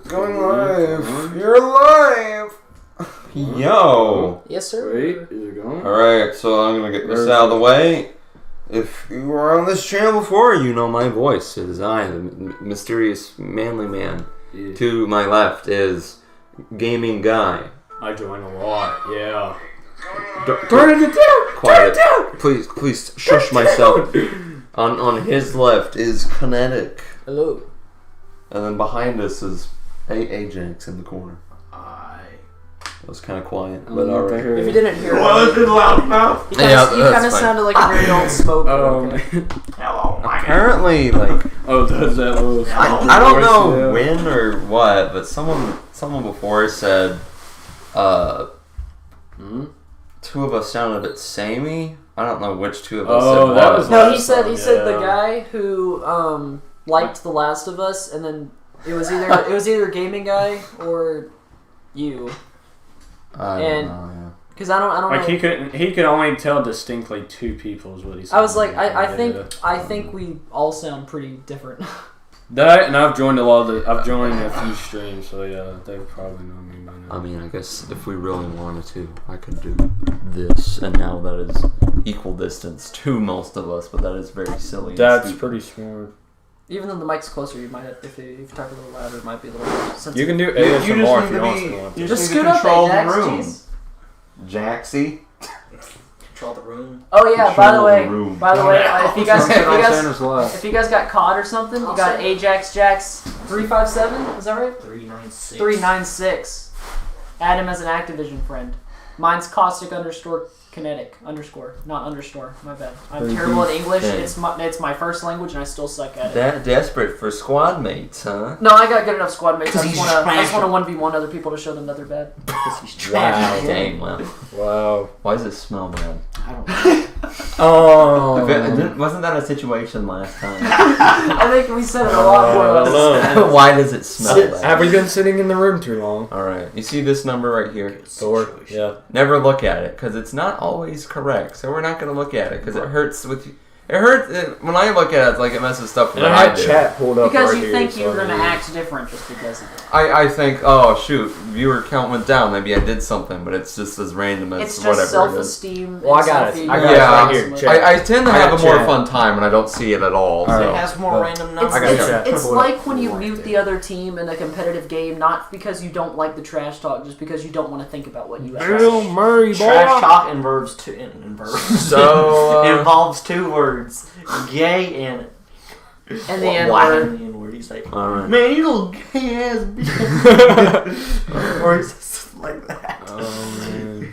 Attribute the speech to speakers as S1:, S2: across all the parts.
S1: Going live. You're live. Yo.
S2: Yes, sir.
S3: Wait, is it going?
S1: Alright, so I'm going to get this out of the way. If you were on this channel before, you know my voice. It is I, the mysterious manly man.
S3: Yeah.
S1: To my left is Gaming Guy.
S3: I join a lot, yeah.
S1: Turn it down! Quiet. Turn it down! Please shush myself. On his left is Kinetic.
S2: Hello.
S1: And then behind us is Ajax in the corner. It was kind of quiet, but alright.
S2: If you didn't hear
S1: it in loudmouth?
S2: you kind of sounded like a very old smoker.
S1: Hello, apparently, like...
S3: Oh, does that little...
S1: I don't know when or what, but someone before said, two of us sounded a bit samey. I don't know which two of us said
S3: that was
S2: no, he said the guy who liked The Last of Us, and then it was either Gaming Guy or you.
S1: I don't know, yeah.
S2: Because I don't
S3: like
S2: know.
S3: he could only tell distinctly two people is what he said.
S2: I was like, I think we all sound pretty different.
S3: That, and I've joined a few streams, so yeah, they probably know me by now.
S1: I mean, I guess if we really wanted to, I could do this, and now that is equal distance to most of us, but that is very silly.
S3: That's pretty smart.
S2: Even though the mic's closer, you might have, if you talk a little louder, it might be a little more sensitive.
S3: You can do ASMR if you want to.
S2: Just scoot up, Ajax, jeez.
S1: Jaxie.
S4: Control the room.
S2: Oh yeah, by the way, if you guys got caught or something, you got Ajax Jax 357. Is that right?
S4: 396.
S2: 396. Add him as an Activision friend. Mine's caustic _ kinetic _ not underscore. My bad. I'm terrible at English. It's my first language, and I still suck at it.
S1: That desperate for squad mates, huh?
S2: No, I got good enough squad mates. I just want to 1v1 other people to show them that they're bad.
S4: Because he's trash.
S1: Wow, dang, wow. Why does it smell bad?
S4: I don't know.
S1: Oh. Wasn't that a situation last time?
S2: I think we said it a lot more.
S1: Why does it smell bad?
S3: Have we been sitting in the room too long?
S1: Alright, you see this number right here?
S3: Thor? Yeah.
S1: Never look at it, because it's not always correct. So we're not going to look at it, because it hurts with you. It hurts when I look at it. It's like it messes stuff with
S3: what I do. Chat pulled up
S2: because
S3: right
S2: you think
S3: here,
S2: you're going to act different just because of it.
S1: I think, oh shoot, viewer count went down. Maybe I did something, but it's just as random as
S2: it's
S1: whatever.
S2: It's just self-esteem.
S3: Well, I got it.
S1: Right
S3: here.
S1: I tend to have a more fun time when I don't see it at all.
S4: So. It has more random numbers.
S2: It's like when you mute the other team in a competitive game, not because you don't like the trash talk, just because you don't want to think about what you have.
S3: Bill Murray, boy.
S4: Trash talk involves
S1: So
S4: involves two words: gay and
S2: the N-word.
S4: He's like,
S1: right.
S4: man, you little gay ass bitch. Or it's just like that.
S3: Oh man.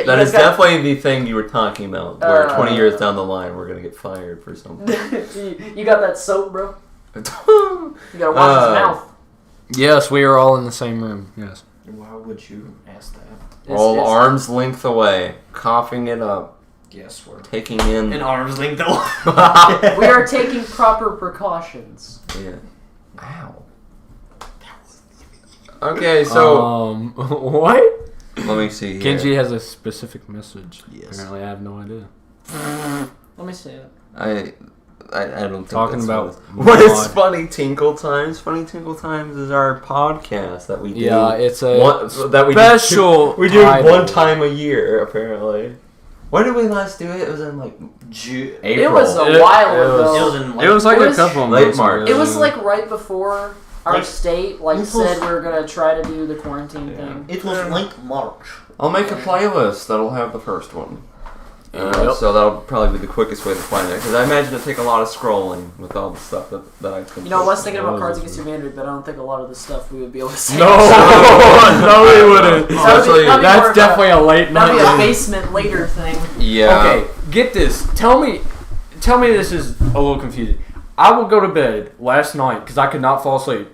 S1: That is definitely the thing you were talking about. Where 20 years down the line, we're gonna get fired for something.
S2: You got that soap, bro? You gotta wash his mouth.
S3: Yes, we are all in the same room. Yes.
S4: Why would you ask that?
S1: All arm's length away, coughing it up.
S4: Yes, we're
S1: taking in
S4: an arm's length away.
S2: We are taking proper precautions.
S1: Yeah. Ow. Okay, so
S3: what?
S1: Let me see.
S3: Kenji has a specific message.
S4: Yes.
S3: Apparently, I have no idea.
S2: Let me see it.
S1: I don't think
S3: talking about
S1: what is Funny Tinkle Times. Funny Tinkle Times is our podcast that we do.
S3: Yeah, it's a
S1: special. We do
S3: title.
S1: one time a year, apparently. When did we last do it? It was in like April.
S2: It was a while ago.
S3: It was like a couple of
S1: late March.
S2: It was like right before our state said we were gonna try to do the quarantine thing.
S4: It was late March.
S1: I'll make a playlist that'll have the first one. So that'll probably be the quickest way to find it, because I imagine it'll take a lot of scrolling with all the stuff that I can.
S2: You know, I was thinking about Cards Against Humanity, but I don't think a lot of the stuff we would be able to say.
S3: No, we wouldn't. That's definitely a late night.
S2: That'd be a basement later thing.
S1: Yeah.
S3: Okay, get this. Tell me this is a little confusing. I will go to bed last night because I could not fall asleep.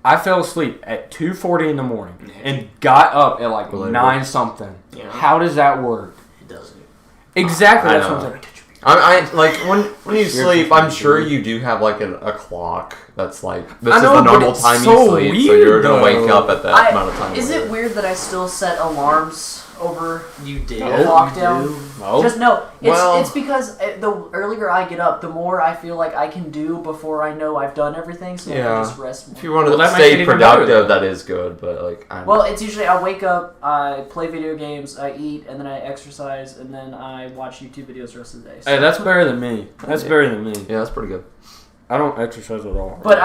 S3: I fell asleep at 2:40 in the morning and got up at like 9 something. Yeah. How does that work?
S4: It doesn't.
S3: Exactly. That's what I'm saying.
S1: I like when you sleep. I'm sure you do have like a clock that's like this is
S3: know,
S1: the normal time you sleep, so you're gonna wake up at that amount of time.
S2: Is it weird that I still set alarms over
S4: You did.
S2: lockdown.
S3: No.
S2: Just no.
S1: Well-
S2: It's because the earlier I get up, the more I feel like I can do before I know I've done everything. So I
S1: Yeah.
S2: can just rest more.
S1: If you want to
S3: Well, that makes it
S1: stay
S3: even better,
S1: productive,
S3: though.
S1: that is good. But like, I don't
S2: Well, it's usually I wake up, I play video games, I eat, and then I exercise, and then I watch YouTube videos the rest of the day. So.
S3: Hey, that's better than me. That's better than me.
S1: yeah, that's pretty good.
S3: I don't exercise at all.
S2: But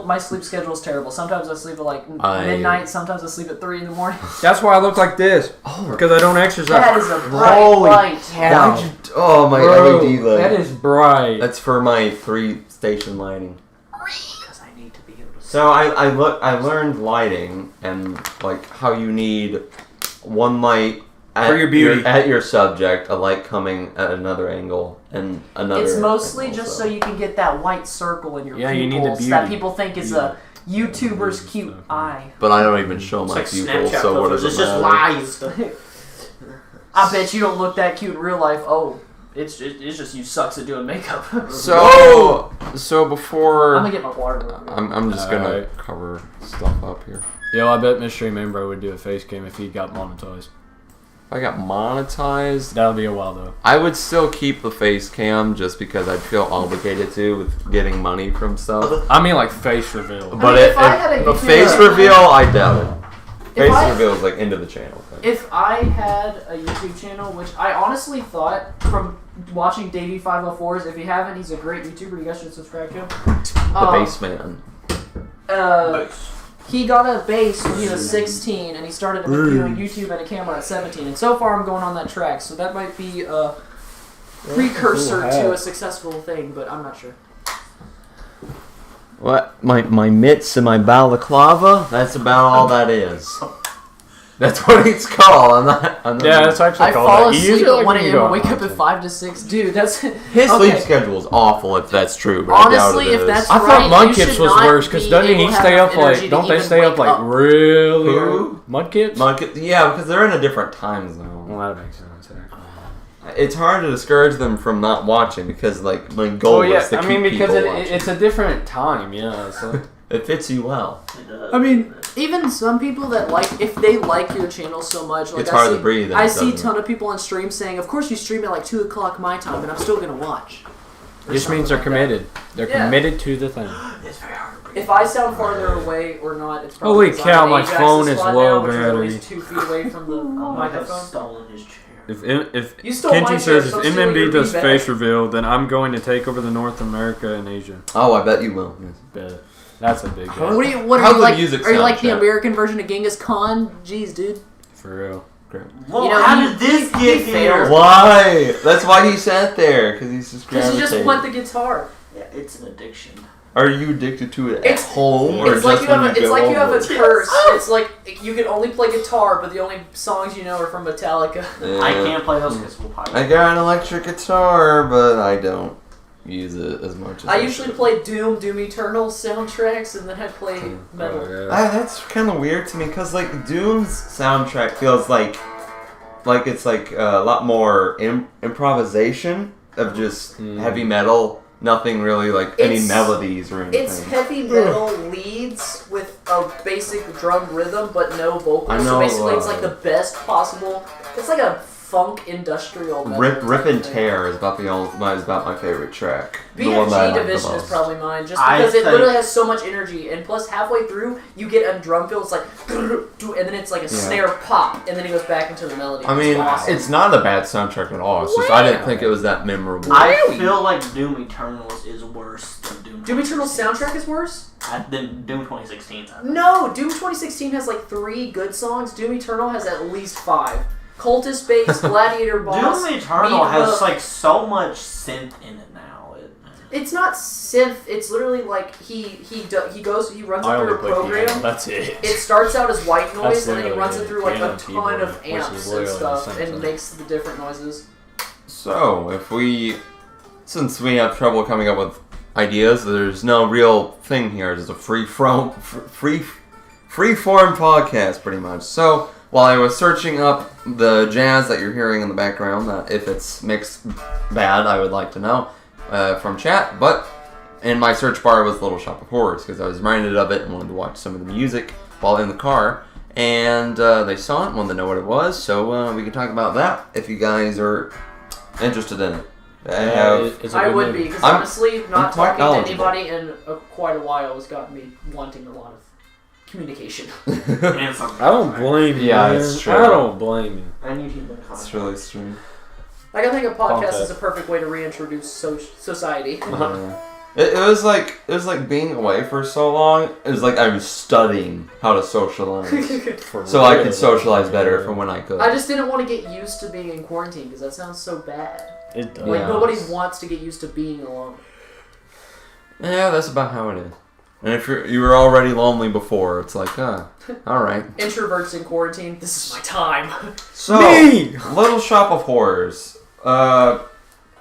S2: my sleep schedule is terrible. Sometimes I sleep at like midnight. Sometimes I sleep at 3 in the morning.
S3: That's why I look like this.
S1: Oh,
S3: Because I don't exercise.
S2: That is a bright
S1: Holy
S2: light.
S3: cow.
S1: Why'd you? Oh, my
S3: Bro,
S1: LED light.
S3: that is bright.
S1: That's for my 3-station lighting.
S2: Because I need to be able to.
S1: So I learned lighting and like how you need one light at
S3: For your beauty.
S1: at your subject, a light coming at another angle, and another.
S2: It's mostly
S1: angle,
S2: just so you can get that white circle in your
S3: Yeah,
S2: pupils
S3: you need the
S2: that
S3: beauty.
S2: people think is a YouTuber's cute eye.
S1: But I don't even show
S4: It's
S1: my
S4: like
S1: pupils,
S4: Snapchat
S1: so what does
S4: photos.
S1: it
S4: It's just
S1: matter?
S4: lies.
S2: I bet you don't look that cute in real life. Oh, it's just you sucks at doing makeup.
S1: So before
S2: I'm gonna get my water. Real quick.
S1: I'm just gonna
S3: Alright.
S1: cover stuff up here.
S3: Yo, I bet Mystery Man Bro would do a face cam if he got monetized.
S1: If I got monetized,
S3: That'll be a while though.
S1: I would still keep the face cam just because I'd feel obligated to with getting money from stuff.
S3: I mean like face reveal.
S1: But
S2: if I had a
S1: the
S2: YouTube
S1: face
S2: channel-
S1: reveal, I doubt it. Face
S2: I-
S1: reveal is like into the channel thing.
S2: If I had a YouTube channel, which I honestly thought from watching Davey504s, if you haven't, he's a great YouTuber. You guys should subscribe to him.
S1: The bass man.
S2: He got a bass when he was 16, and he started doing YouTube and a camera at 17. And so far, I'm going on that track, so that might be a precursor to a successful thing, but I'm not sure.
S1: What? My mitts and my balaclava? That's about all that is. That's what it's called. I'm not
S3: Yeah, that's actually
S2: I
S3: called
S2: fall
S3: that. You
S2: asleep
S3: usually
S2: at
S3: like
S2: 1
S3: when you
S2: a.m.
S3: go
S2: and wake
S3: on
S2: up at
S3: to-
S2: 5 to 6. Dude, that's...
S1: His
S2: Okay.
S1: sleep schedule is awful if that's true, but I doubt
S2: Honestly,
S1: it
S2: if
S1: is.
S2: that's
S3: I thought
S2: right, you
S3: Mudkips
S2: should
S3: was
S2: not
S3: worse because
S2: be
S3: doesn't
S2: able
S3: he
S2: to
S3: stay
S2: have
S3: up
S2: energy
S3: like?
S2: to
S3: Don't they
S2: even
S3: stay up
S2: wake
S3: like
S2: up.
S3: really?
S1: Who?
S3: early? Mudkips?
S1: Yeah, because they're in a different time zone.
S3: Well, that makes sense.
S1: It's hard to discourage them from not watching because, like, my goal
S3: Oh yeah,
S1: is to
S3: I
S1: keep
S3: mean because
S1: people watching.
S3: it's a different time. Yeah. So.
S1: It fits you well.
S2: I mean, even some people that if they like your channel so much, like
S1: It's
S2: I
S1: hard
S2: see,
S1: to breathe.
S2: I see a ton of people on stream saying, "Of course you stream at like 2 o'clock my time, but I'm still gonna watch." Or
S3: Just
S2: something
S3: means they're
S2: like that.
S3: committed. They're
S2: Yeah.
S3: committed to the thing.
S4: It's very hard to breathe.
S2: If I sound farther away or not, it's probably
S3: Holy
S2: 'cause
S3: cow,
S2: I'm
S3: my
S2: in Ajax's
S3: phone is
S2: spot
S3: low
S2: now, which is at
S3: battery.
S2: least 2 feet away from the
S4: I might have
S2: microphone.
S4: stolen his chair.
S3: If
S2: You stole my
S3: Kenji
S2: chair,
S3: says if
S2: so steal your
S3: MMB does
S2: beanbag.
S3: face reveal, then I'm going to take over the North America and Asia.
S1: Oh, I bet you will. Yes.
S3: Bet. That's a big
S2: What
S3: bet.
S2: are
S1: How's
S2: you
S1: the
S2: like?
S1: music
S2: Are you like the
S1: soundtrack?
S2: American version of Genghis Khan? Jeez, dude.
S3: For real.
S1: Great.
S4: Well,
S2: You know,
S4: how
S2: he-
S4: did this
S2: he
S4: get
S2: failed.
S4: here?
S1: Why? That's why he sat there, because he's just
S2: Because you just
S1: gravitating.
S2: want the guitar.
S4: Yeah, it's an addiction.
S1: Are you addicted to it at
S2: It's-
S1: home, or
S2: It's like
S1: just
S2: you have
S1: when
S2: a, it's
S1: go
S2: like you have a
S1: over?
S2: curse. It's like you can only play guitar, but the only songs you know are from Metallica.
S4: I can't play those because we'll probably.
S1: I got an electric guitar, but I don't use it as much as
S2: I usually
S1: should.
S2: play Doom Eternal soundtracks, and then I play metal.
S3: Oh, yeah.
S1: That's kind of weird to me, because like Doom's soundtrack feels like it's like a lot more improvisation of just heavy metal. Nothing really like any
S2: It's-
S1: melodies or anything.
S2: It's heavy metal leads with a basic drum rhythm, but no vocals.
S1: I
S2: So
S1: know,
S2: basically, it's like the best possible. It's like a funk industrial metal.
S1: Rip
S2: type
S1: and
S2: thing.
S1: Tear is about my favorite track. The one that I
S2: BFG
S1: like the
S2: Division is
S1: most.
S2: probably mine, just
S4: I
S2: because it
S4: think-
S2: literally has so much energy, and plus halfway through you get a drum fill. It's like, and then it's like a snare pop, and then it goes back into the melody.
S1: I mean,
S2: awesome.
S1: it's not a bad soundtrack at all. It's just I didn't think it was that memorable.
S4: I feel like Doom Eternals is worse than Doom.
S2: Doom Eternal's
S4: 2016.
S2: soundtrack is worse.
S4: Than Doom 2016.
S2: No, Doom 2016 has like 3 good songs. Doom Eternal has at least 5. Cultist Base, Gladiator Boss.
S4: Doom Eternal
S2: Meat
S4: has
S2: Hook.
S4: like so much synth in it now.
S2: It's not synth. It's literally like he runs it
S3: I only
S2: through a
S3: play
S2: program.
S3: piano. That's it.
S2: It starts out as white noise,
S3: That's
S2: and then he
S3: literally
S2: runs it
S3: it.
S2: through like
S3: Piano
S2: a
S3: and
S2: ton
S3: keyboard,
S2: of
S3: which is
S2: amps and
S3: literally the
S2: stuff,
S3: same
S2: and
S3: thing.
S2: makes the different noises.
S1: So, since we have trouble coming up with ideas, there's no real thing here. It's just a free form podcast, pretty much. So, while I was searching up the jazz that you're hearing in the background, if it's mixed bad, I would like to know from chat. But in my search bar was Little Shop of Horrors, because I was reminded of it and wanted to watch some of the music while in the car. and they saw it and wanted to know what it was, so we can talk about that if you guys are interested in it.
S2: I would be, because honestly, not
S1: quite
S2: talking to anybody in quite a while has gotten me wanting a lot of communication.
S3: I don't blame you.
S1: Yeah,
S3: man.
S1: it's true.
S3: I don't blame you.
S4: I need human
S1: It's
S4: contact.
S1: really strange.
S2: Like, I think a podcast is a perfect way to reintroduce society.
S1: It was like being away for so long. It was like I was studying how to socialize, so I could socialize better for when I could.
S2: I just didn't want to get used to being in quarantine, because that sounds so bad.
S3: It does.
S2: Like, nobody wants to get used to being alone.
S1: Yeah, that's about how it is. And if you were already lonely before, it's like, all right.
S2: Introverts in quarantine, this is my time.
S1: So, Little Shop of Horrors.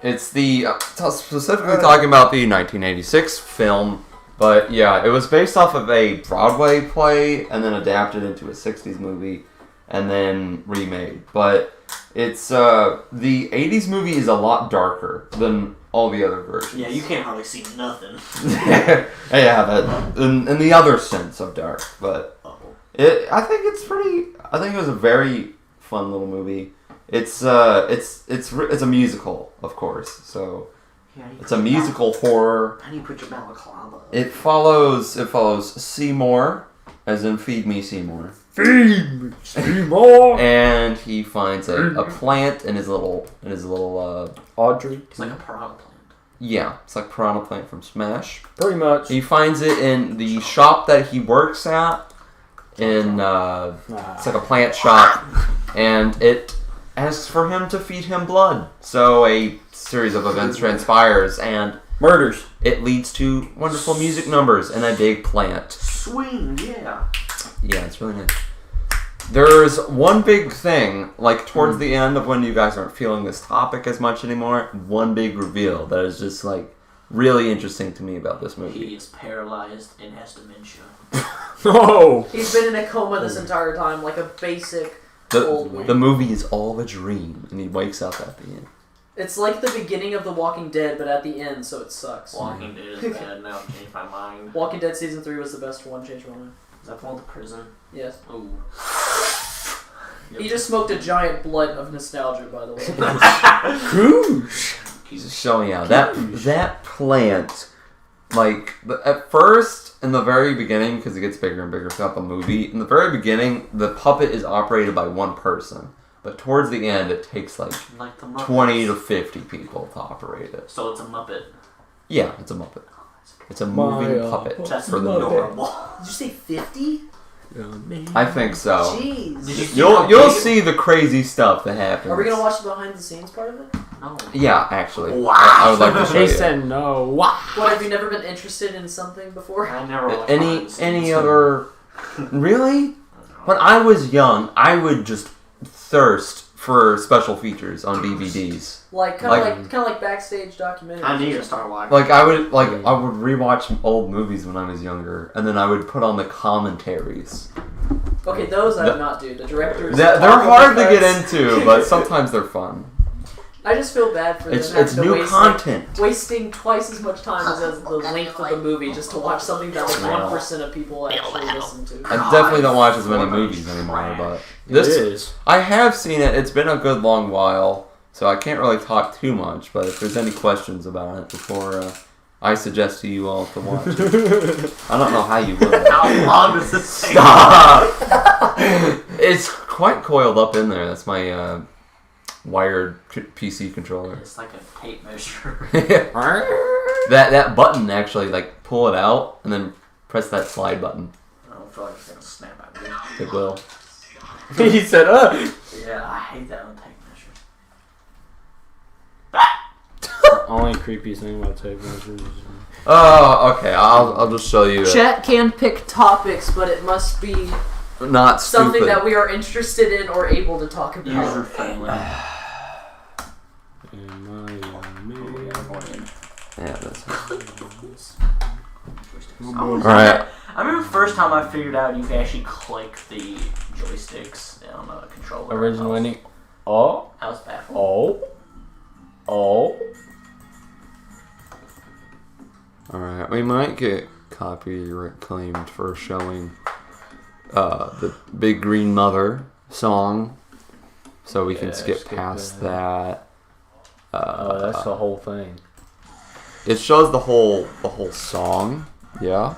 S1: It's the specifically talking about the 1986 film, but yeah, it was based off of a Broadway play and then adapted into a 60s movie and then remade. But it's the 80s movie is a lot darker than all the other versions.
S4: Yeah, you can't hardly see nothing.
S1: Yeah, that in the other sense of dark, but I think it was a very fun little movie. It's a musical, of course, so it's a musical horror.
S4: How do you put your balaclava?
S1: It follows Seymour, as in Feed Me Seymour.
S3: Feed me, Seymour.
S1: And he finds a plant in his little
S3: Audrey.
S4: It's like a piranha plant.
S1: Yeah, it's like Piranha Plant from Smash.
S3: Pretty much.
S1: He finds it in the shop that he works at. It's like a plant shop, and it asks for him to feed him blood. So a series of events transpires, and
S3: Murders.
S1: it leads to wonderful music numbers and a big plant.
S4: Swing, yeah.
S1: Yeah, it's really nice. There's one big thing, like towards the end of when you guys aren't feeling this topic as much anymore, one big reveal that is just like really interesting to me about this movie.
S4: He is paralyzed and has dementia.
S3: Oh.
S2: He's been in a coma this entire time, like a basic old
S1: The movie is all a dream, and he wakes up at the end.
S2: It's like the beginning of The Walking Dead, but at the end, so it sucks.
S4: Walking Dead is bad now. Changed my mind.
S2: Walking Dead Season 3 was the best one, changed my mind.
S4: Is that the one with the prison?
S2: Yes.
S4: Ooh.
S2: He just smoked a giant blunt of nostalgia, by the way.
S1: He's just showing out that plant, like at first in the very beginning, because it gets bigger and bigger throughout the movie. In the very beginning, the puppet is operated by one person, but towards the end, it takes like
S4: Like the Muppets.
S1: 20 to 50 people to operate it.
S4: So it's a Muppet.
S1: Yeah, it's a Muppet. It's a moving puppet
S4: That's
S1: for the movie.
S4: adorable.
S2: Did you say 50?
S1: I think so.
S2: Jeez.
S1: You'll see the crazy stuff that happens.
S2: Are we gonna watch the behind the scenes part of it?
S4: No.
S1: Yeah, actually.
S4: Wow.
S1: I would like to show
S3: He
S1: you.
S3: said no. What?
S2: What, have you never been interested in something before?
S4: I never watched
S1: Any other? Really? When I was young, I would just thirst for special features on DVDs.
S2: Like kind of like backstage documentaries.
S4: I need to start watching.
S1: Like I would rewatch old movies when I was younger, and then I would put on the commentaries.
S2: Okay, those I would not do. The directors.
S1: They're hard to get into, but sometimes they're fun.
S2: I just feel bad for them.
S1: It's
S2: having to
S1: new
S2: waste,
S1: content.
S2: Like, wasting twice as much time as the length of the movie just to watch something that like 1% of people actually listen to.
S1: I definitely don't watch as many movies anymore, but this I have seen it. It's been a good long while, so I can't really talk too much. But if there's any questions about it before I suggest to you all to watch it, I don't know how you will.
S4: How long does this take?
S1: Stop! It's quite coiled up in there. That's my wired PC controller.
S4: It's like a tape measure.
S1: that button actually, like, pull it out and then press that slide button.
S4: I don't feel like it's gonna snap at me.
S1: It will.
S3: He said,
S4: Yeah, I hate that on tape measure.
S3: Only creepiest thing about tape measures.
S1: Oh, okay. I'll just show you.
S2: Chat can pick topics, but it must be
S1: Not
S2: something
S1: stupid.
S2: that we are interested in or able to talk about.
S4: User friendly.
S1: Yeah, that's
S4: Alright. I remember the first time I figured out you could actually click the joysticks on a controller.
S3: Original ending. Oh.
S4: I was baffled.
S3: Oh.
S1: Alright, we might get copyright claimed for showing the Big Green Mother song, so we can skip past that.
S3: That's the whole thing.
S1: It shows the whole song, yeah,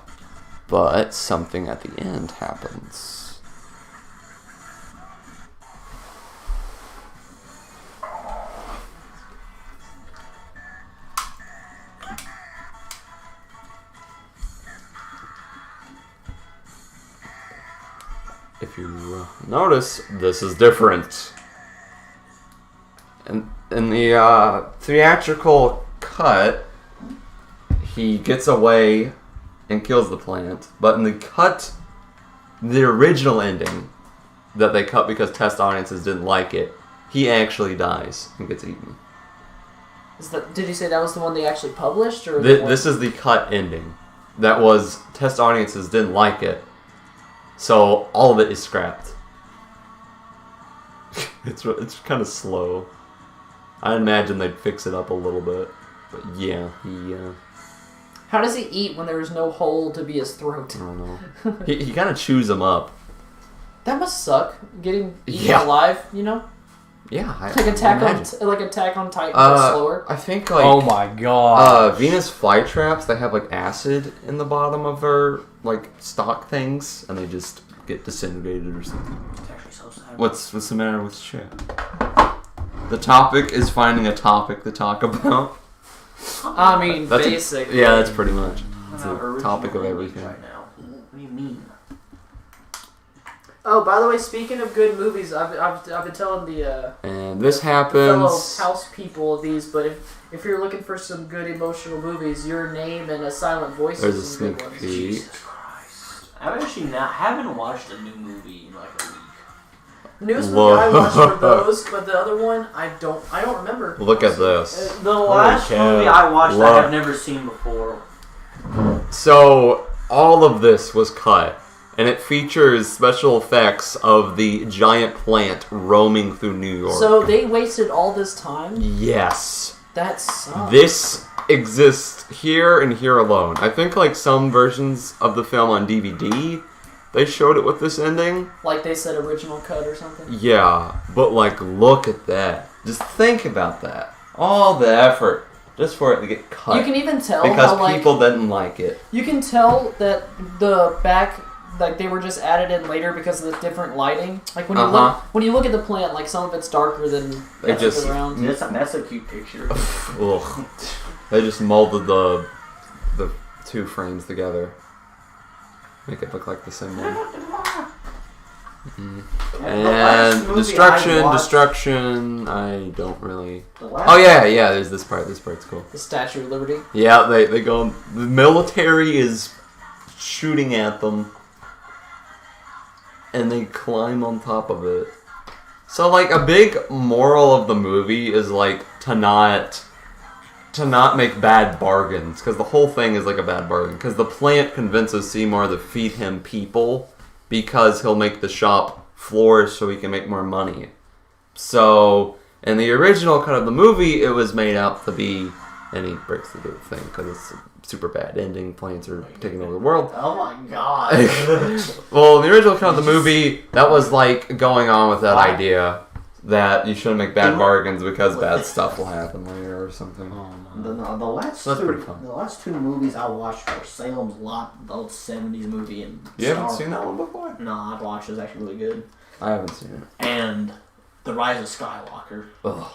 S1: but something at the end happens. If you notice, this is different. In the theatrical cut, he gets away and kills the plant. But in the original ending that they cut because test audiences didn't like it, he actually dies and gets eaten.
S2: Did you say that was the one they actually published? Or
S1: This is the cut ending. That was, test audiences didn't like it. So all of it is scrapped. It's kind of slow. I imagine they'd fix it up a little bit, but yeah,
S2: How does he eat when there is no hole to be his throat?
S1: I don't know. he kind of chews them up.
S2: That must suck. Getting eaten alive, you know?
S1: Yeah,
S2: Like Attack on Titan, but slower.
S1: I think like
S3: Oh my god.
S1: Venus flytraps, they have like acid in the bottom of their like stock things, and they just get disintegrated or something.
S4: It's actually so sad.
S1: What's the matter with shit? The topic is finding a topic to talk about.
S2: I mean, basically.
S1: Yeah, that's pretty much. It's
S4: Our
S1: a
S4: original
S1: topic of
S4: language
S1: everything.
S4: right now. What do you mean?
S2: Oh, by the way, speaking of good movies, I've been telling the
S1: And this
S2: fellow
S1: happens.
S2: house people of these, but if you're looking for some good emotional movies, Your Name and A Silent Voice
S1: There's
S2: are
S1: a
S2: some good
S1: sneak
S2: ones.
S1: peek.
S4: Jesus Christ. I've actually haven't watched a new movie in like a week.
S2: Newest movie I watched were those, but the other one I don't remember.
S1: Look at this.
S4: The last
S1: cow.
S4: movie I watched
S1: Look.
S4: I have never seen before.
S1: So, all of this was cut. And it features special effects of the giant plant roaming through New York.
S2: So they wasted all this time?
S1: Yes.
S2: That sucks.
S1: This exists here and here alone. I think like some versions of the film on DVD, they showed it with this ending.
S2: Like they said original cut or something?
S1: Yeah, but like look at that. Just think about that. All the effort just for it to get cut.
S2: You can even tell
S1: because
S2: how,
S1: people didn't like it.
S2: You can tell that the back, like they were just added in later because of the different lighting. Like when you look at the plant, like some of it's darker than
S1: They just
S2: around.
S4: That's a cute picture.
S1: Ugh. They just molded the two frames together. Make it look like the same one. And destruction. I don't really. Oh yeah, there's this part. This part's cool.
S2: The Statue of Liberty.
S1: Yeah, they go. The military is shooting at them, and they climb on top of it. So like a big moral of the movie is like to not make bad bargains, because the whole thing is like a bad bargain. Because the plant convinces Seymour to feed him people because he'll make the shop flourish so he can make more money. So in the original cut of the movie, it was made out to be, and he breaks the thing because it's a super bad ending. Plants are taking over the world.
S4: Oh my god.
S1: Well, in the original cut of the movie, that was like going on with that idea that you shouldn't make bad bargains because bad stuff will happen later or something.
S4: The last
S1: So that's pretty fun.
S4: The last two movies I watched were Salem's Lot, the old 70s movie, and
S1: You haven't seen that one before?
S4: No, I've watched it. It's actually really good.
S1: I haven't seen it.
S4: And The Rise of Skywalker.
S1: Ugh.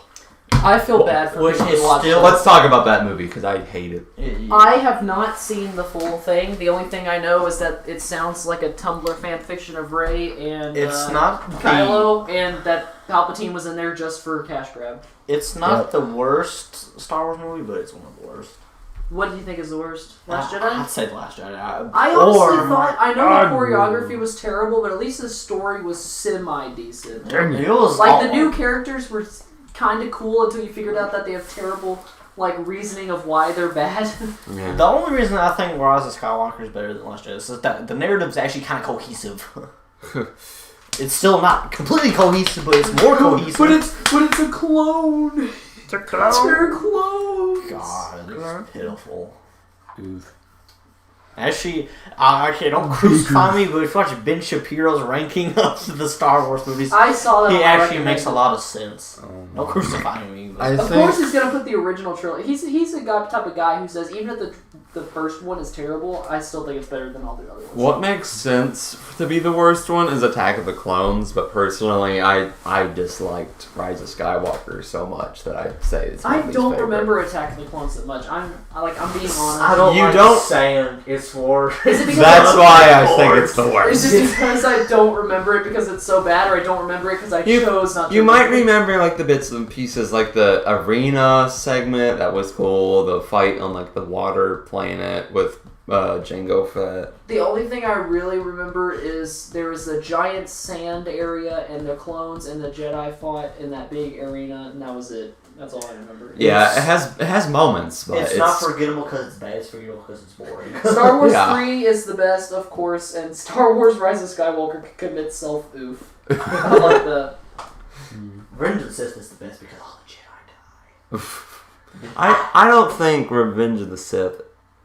S2: I feel bad for
S4: Which
S2: people
S4: is
S2: who watch
S4: still-
S2: it.
S1: Let's talk about that movie because I hate it.
S2: I have not seen the full thing. The only thing I know is that it sounds like a Tumblr fan fiction of Rey and
S4: It's not
S2: Kylo, and that Palpatine was in there just for cash grab.
S4: It's not the worst Star Wars movie, but it's one of the worst.
S2: What do you think is the worst? Last Jedi?
S4: I'd say The Last Jedi.
S2: I honestly thought, I know the choreography was terrible, but at least the story was semi-decent.
S4: It was
S2: Like, the new characters were kind of cool until you figured out that they have terrible, like, reasoning of why they're bad.
S1: Yeah.
S4: The only reason I think Rise of Skywalker is better than Last Jedi is that the narrative's actually kind of cohesive. It's still not completely cohesive, but it's more cohesive.
S2: But it's a clone.
S4: It's a clone.
S2: They're clones.
S4: God, it's pitiful.
S1: Oof.
S4: Actually, okay, don't crucify me, but if you watch Ben Shapiro's ranking of the Star Wars movies,
S2: I saw that.
S4: he actually makes a lot of sense. Don't crucify me.
S1: I
S2: Of
S1: think
S2: course, he's gonna put the original trilogy. He's the type of guy who says even if the first one is terrible, I still think it's better than all the other ones.
S1: what makes sense to be the worst one is Attack of the Clones, but personally, I disliked Rise of Skywalker so much that I'd say it's my
S2: I
S1: least
S2: don't
S1: favorite.
S2: remember Attack of the Clones that much. I'm being honest.
S4: I don't
S1: You
S4: like
S1: don't-
S4: saying it's for.
S2: Is it because
S1: That's why I think it's the
S2: Is
S1: worst.
S2: it because I don't remember it because it's so bad, or I don't remember it because I chose not to?
S1: You might remember like the bits and pieces, like the arena segment that was cool, the fight on like the water planet with Jango Fett.
S2: The only thing I really remember is there was a giant sand area, and the clones and the Jedi fought in that big arena, and that was it. That's all I remember.
S1: Yeah, it has moments, but
S4: It's not forgettable because it's bad. It's forgettable because it's boring.
S2: Star Wars
S1: Yeah.
S2: 3 is the best, of course, and Star Wars Rise of Skywalker commits self-oof. I like that.
S4: Revenge of the Sith is the best because all the Jedi die.
S1: I don't think Revenge of the Sith.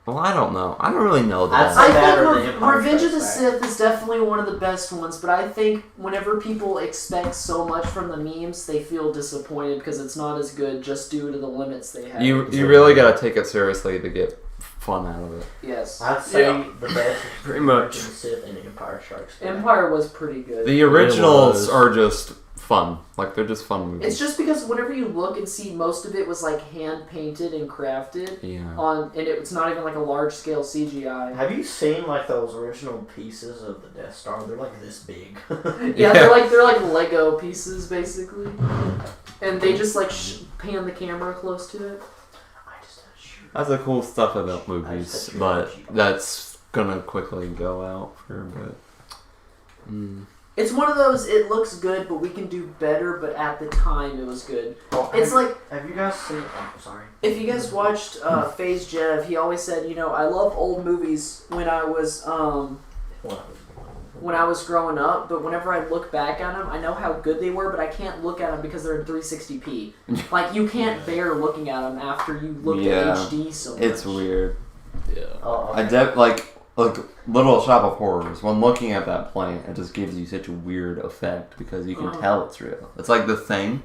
S1: Well, I don't know. I don't really know that.
S4: I'd say
S2: I
S4: that or
S2: think
S4: The Empire
S2: Revenge of the
S4: Strikes Back.
S2: Sith is definitely one of the best ones, but I think whenever people expect so much from the memes, they feel disappointed because it's not as good just due to the limits they have.
S1: You really gotta take it seriously to get fun out of it.
S2: Yes.
S4: I'd say
S3: Yeah.
S4: the best is
S3: Pretty
S4: Revenge
S3: much.
S4: of the Sith and Empire Strikes Back.
S2: Empire was pretty good.
S1: The originals
S3: was.
S1: are just fun. Like they're just fun movies.
S2: It's just because whenever you look and see, most of it was like hand painted and crafted
S1: Yeah.
S2: and it's not even like a large scale CGI.
S4: Have you seen like those original pieces of the Death Star? They're like this big.
S2: Yeah, they're like Lego pieces basically, and they just like pan the camera close to it.
S4: I just had a shoot.
S1: That's the cool stuff about
S4: I just
S1: movies,
S4: had to
S1: but
S4: cheap.
S1: that's gonna quickly go out for a bit.
S2: It's one of those. It looks good, but we can do better. But at the time, it was good.
S4: Well,
S2: It's like
S4: have you guys seen? Oh, sorry.
S2: if you guys watched Phase Jev, he always said, you know, I love old movies when I was growing up, but whenever I look back at them, I know how good they were, but I can't look at them because they're in 360p. Like, you can't bear looking at them after you looked
S1: Yeah.
S2: at HD so much.
S1: It's weird.
S3: Yeah.
S4: Oh,
S1: I like Little Shop of Horrors. When looking at that plant, it just gives you such a weird effect because you can tell it's real. It's like The Thing.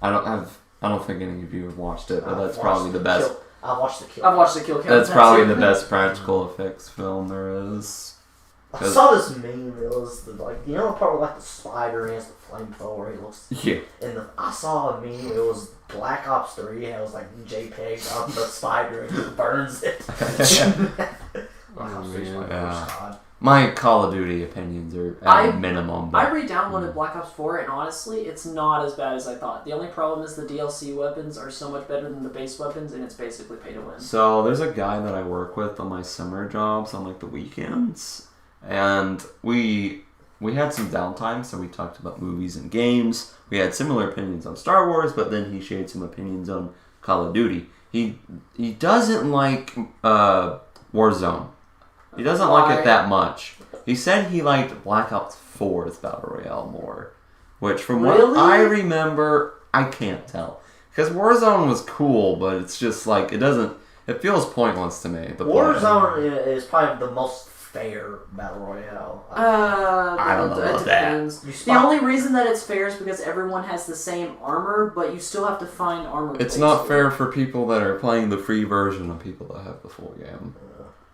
S1: I don't think any of you have watched it, but that's probably the best.
S4: I watched the Kill.
S2: I've watched the Kill Count.
S1: That's probably the best practical effects film there is.
S4: I saw this meme. It was the the part where like the spider and the flamethrower. He looks.
S1: Yeah.
S4: I saw a meme. It was Black Ops 3. It was like JPEG on the spider and he burns it. Black Ops 3 is my
S1: Yeah.
S4: first COD.
S1: My Call of Duty opinions are at a minimum.
S2: I
S1: But
S2: re-downloaded Black Ops 4, and honestly, it's not as bad as I thought. The only problem is the DLC weapons are so much better than the base weapons, and it's basically pay to win.
S1: So there's a guy that I work with on my summer jobs on like the weekends, and we had some downtime, so we talked about movies and games. We had similar opinions on Star Wars, but then he shared some opinions on Call of Duty. He doesn't like Warzone. He doesn't like it that much. He said he liked Black Ops 4's Battle Royale more, which from
S2: Really?
S1: what I remember, I can't tell. Because Warzone was cool, but it's just like, it feels pointless to me.
S4: Warzone is probably the most fair battle royale.
S1: I don't know
S2: It
S1: about that.
S2: depends.
S4: You
S2: The
S4: spot-
S2: only reason that it's fair is because everyone has the same armor, but you still have to find armor.
S1: It's not
S2: basically.
S1: fair for people that are playing the free version of people that have the full game.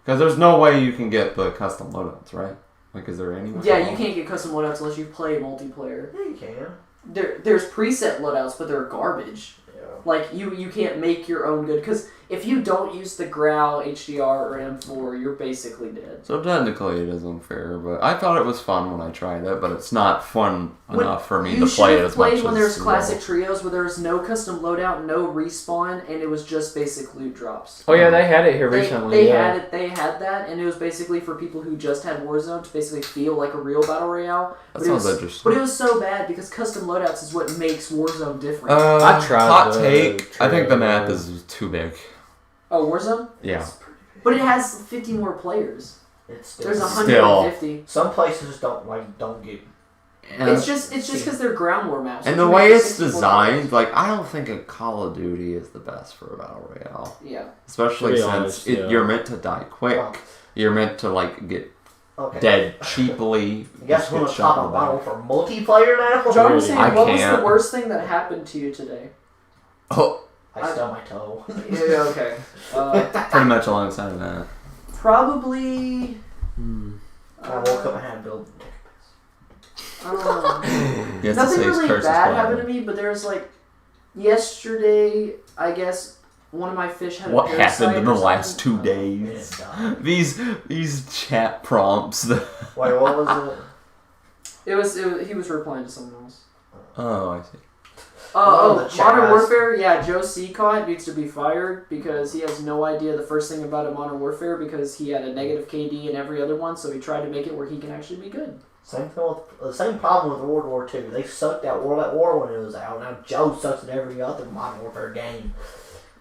S1: Because there's no way you can get the custom loadouts, right? Like, is there any way?
S2: Yeah, you can't get custom loadouts unless you play multiplayer.
S4: Yeah, you can.
S2: There's preset loadouts, but they're garbage.
S4: Yeah.
S2: Like, you can't make your own good, because if you don't use the Growl, HDR, or M4, you're basically dead.
S1: So technically it is unfair, but I thought it was fun when I tried it, but it's not fun enough for me to play it as much
S2: You should have played when
S1: as
S2: there's
S1: you
S2: classic
S1: will.
S2: trios where there's no custom loadout, no respawn, and it was just basic loot drops.
S3: Oh yeah, they had it here
S2: They,
S3: recently.
S2: they
S3: yeah.
S2: had it. They had that, and it was basically for people who just had Warzone to basically feel like a real battle royale.
S1: That sounds interesting.
S2: But it was so bad because custom loadouts is what makes Warzone different.
S3: I tried
S1: Hot
S3: the
S1: take. I think the
S3: trio.
S1: map is too big.
S2: Oh, Warzone?
S1: Yeah.
S2: But it has 50 more players.
S4: It's still,
S2: There's
S1: Still.
S2: 150.
S4: some places don't get.
S2: It's just because they're ground war maps.
S1: And
S2: which
S1: the way
S2: makes
S1: it's
S2: 64
S1: designed, like, I don't think a Call of Duty is the best for a battle royale.
S2: Yeah.
S1: Especially
S3: To be
S1: since
S3: honest, yeah.
S1: you're meant to die quick.
S4: Well,
S1: you're meant to like get
S4: Okay.
S1: dead cheaply.
S4: You guys
S1: Just
S4: want
S1: get
S4: to
S1: shot
S4: talk
S1: in the
S4: about
S1: back.
S4: for multiplayer now?
S2: John was saying,
S1: I
S2: what was
S1: can't.
S2: the worst thing that happened to you today?
S1: Oh,
S4: I stubbed my toe.
S2: Yeah, okay.
S1: pretty much alongside of that.
S2: Probably.
S4: I woke up and had to build.
S1: You have to
S2: Nothing
S1: say his
S2: really
S1: curses
S2: bad
S1: quietly.
S2: happened to me, but there was like yesterday. I guess one of my fish had.
S1: What
S2: a parasite
S1: happened in the
S2: or
S1: last
S2: something.
S1: 2 days? These chat prompts.
S4: Wait, what was it?
S2: It was. He was replying to someone else.
S1: Oh, I see.
S4: Oh, the
S2: Modern
S4: chat.
S2: Warfare, yeah, Joe Seacott needs to be fired because he has no idea the first thing about a Modern Warfare because he had a negative KD in every other one, so he tried to make it where he can actually be good.
S4: Same thing with the same problem with World War II. They sucked at World at War when it was out. Now Joe sucks at every other Modern Warfare game.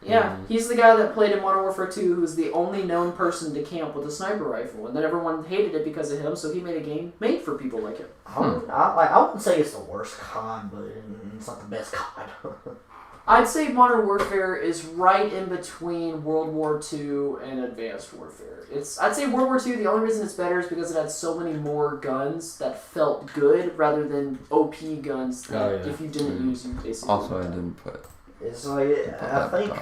S2: Yeah, he's the guy that played in Modern Warfare 2 who's the only known person to camp with a sniper rifle, and then everyone hated it because of him, so he made a game made for people like him.
S4: I wouldn't say it's the worst COD, but it's not the best COD.
S2: I'd say Modern Warfare is right in between World War II and Advanced Warfare. I'd say World War II, the only reason it's better is because it had so many more guns that felt good rather than OP guns that if you didn't use, you basically
S1: Also, I didn't put.
S4: It's like I think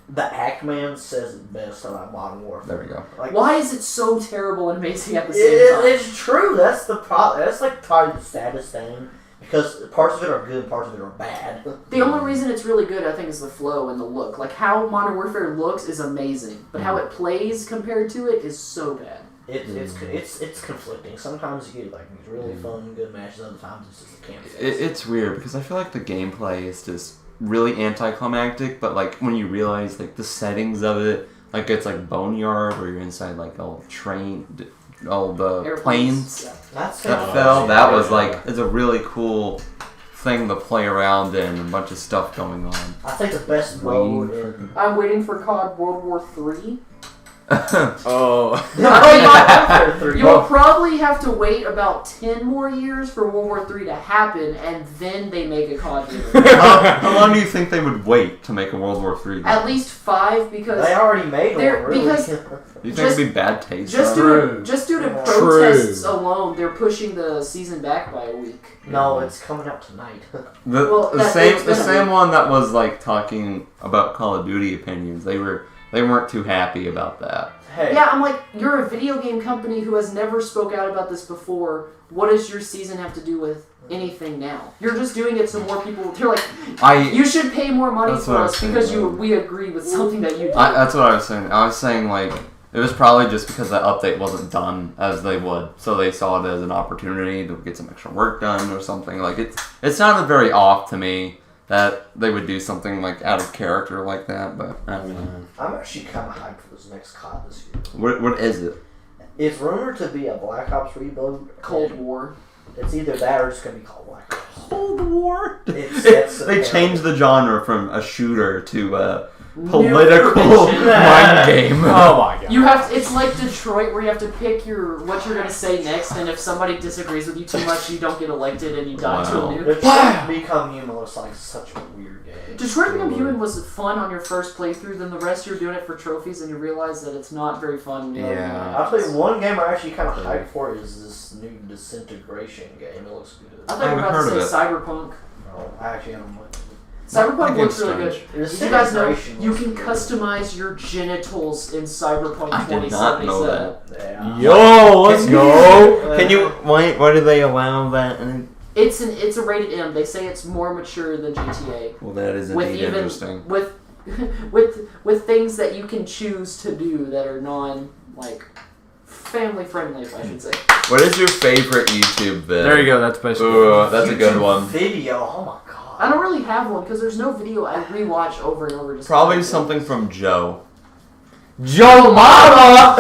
S4: the Ackman says it best about Modern Warfare.
S1: There we go.
S4: Like,
S2: why is it so terrible and amazing at the same time?
S4: It's true. That's the problem. That's like probably the saddest thing because parts of it are good, parts of it are bad.
S2: The only reason it's really good, I think, is the flow and the look. Like, how Modern Warfare looks is amazing, but how it plays compared to it is so bad.
S4: It's conflicting. Sometimes you get like these really fun, good matches. Other times it's just a camp.
S1: It's weird because I feel like the gameplay is just really anticlimactic, but like when you realize like the settings of it, like it's like Boneyard where you're inside like all the
S2: Airplanes.
S1: planes
S2: Yeah.
S4: That's
S1: that fell. That was like it's a really cool thing to play around in, a bunch of stuff going on.
S4: I think the best mode in
S2: I'm waiting for COD World War III. You'll probably have to wait about 10 more years for World War III to happen, and then they make a COD game.
S1: How long do you think they would wait to make a World War III?
S2: At least 5, because
S4: they already made one. Really.
S2: because
S1: Do you think it'd be bad taste?
S2: just
S1: though?
S2: due to protests alone, they're pushing the season back by a week.
S4: No, it's coming out tonight.
S1: The same one that was like talking about Call of Duty opinions. They weren't too happy about that.
S4: Hey.
S2: Yeah, I'm like, you're a video game company who has never spoke out about this before. What does your season have to do with anything now? You're just doing it so more people. You're like, you should pay more money for us because we agree with something that you did.
S1: That's what I was saying. I was saying like it was probably just because that update wasn't done as they would, so they saw it as an opportunity to get some extra work done or something. Like it sounded very off to me that they would do something like out of character like that, but I don't know.
S4: I'm actually kind of hyped for this next COD this year.
S1: What is it?
S4: It's rumored to be a Black Ops rebuild.
S2: Cold War.
S4: It's either that or it's going to be called Black Ops.
S1: Cold War.
S4: They
S1: changed the genre from a shooter to political
S2: information.
S1: mind game.
S3: Oh my god.
S2: You have to, it's like Detroit where you have to pick what you're going to say next, and if somebody disagrees with you too much, you don't get elected and you die to a nuke.
S4: Detroit Become Human looks like such a weird game.
S2: Detroit Become Human was fun on your first playthrough, then the rest you're doing it for trophies, and you realize that it's not very fun.
S1: Yeah.
S4: I'll tell you one game I'm actually kind of hyped for is this new Disintegration game. It looks good.
S2: I thought you were about to say Cyberpunk.
S4: No, I actually haven't looked.
S2: Cyberpunk looks really good.
S4: Strange.
S2: Did you guys know you can customize your genitals in Cyberpunk 2077?
S1: I did not know that.
S4: Yeah.
S3: Yo, let's go.
S1: Can you? Why do they allow that?
S2: It's a rated M. They say it's more mature than GTA.
S1: Well, that is indeed interesting.
S2: With things that you can choose to do that are family friendly, if I should say.
S1: What is your favorite YouTube vid?
S3: There you go. That's basically.
S1: Ooh, that's a good one.
S4: Video. Oh my god.
S2: I don't really have one because there's no video I rewatch over and over. Just
S1: Probably something from Joe.
S3: Joe Mama.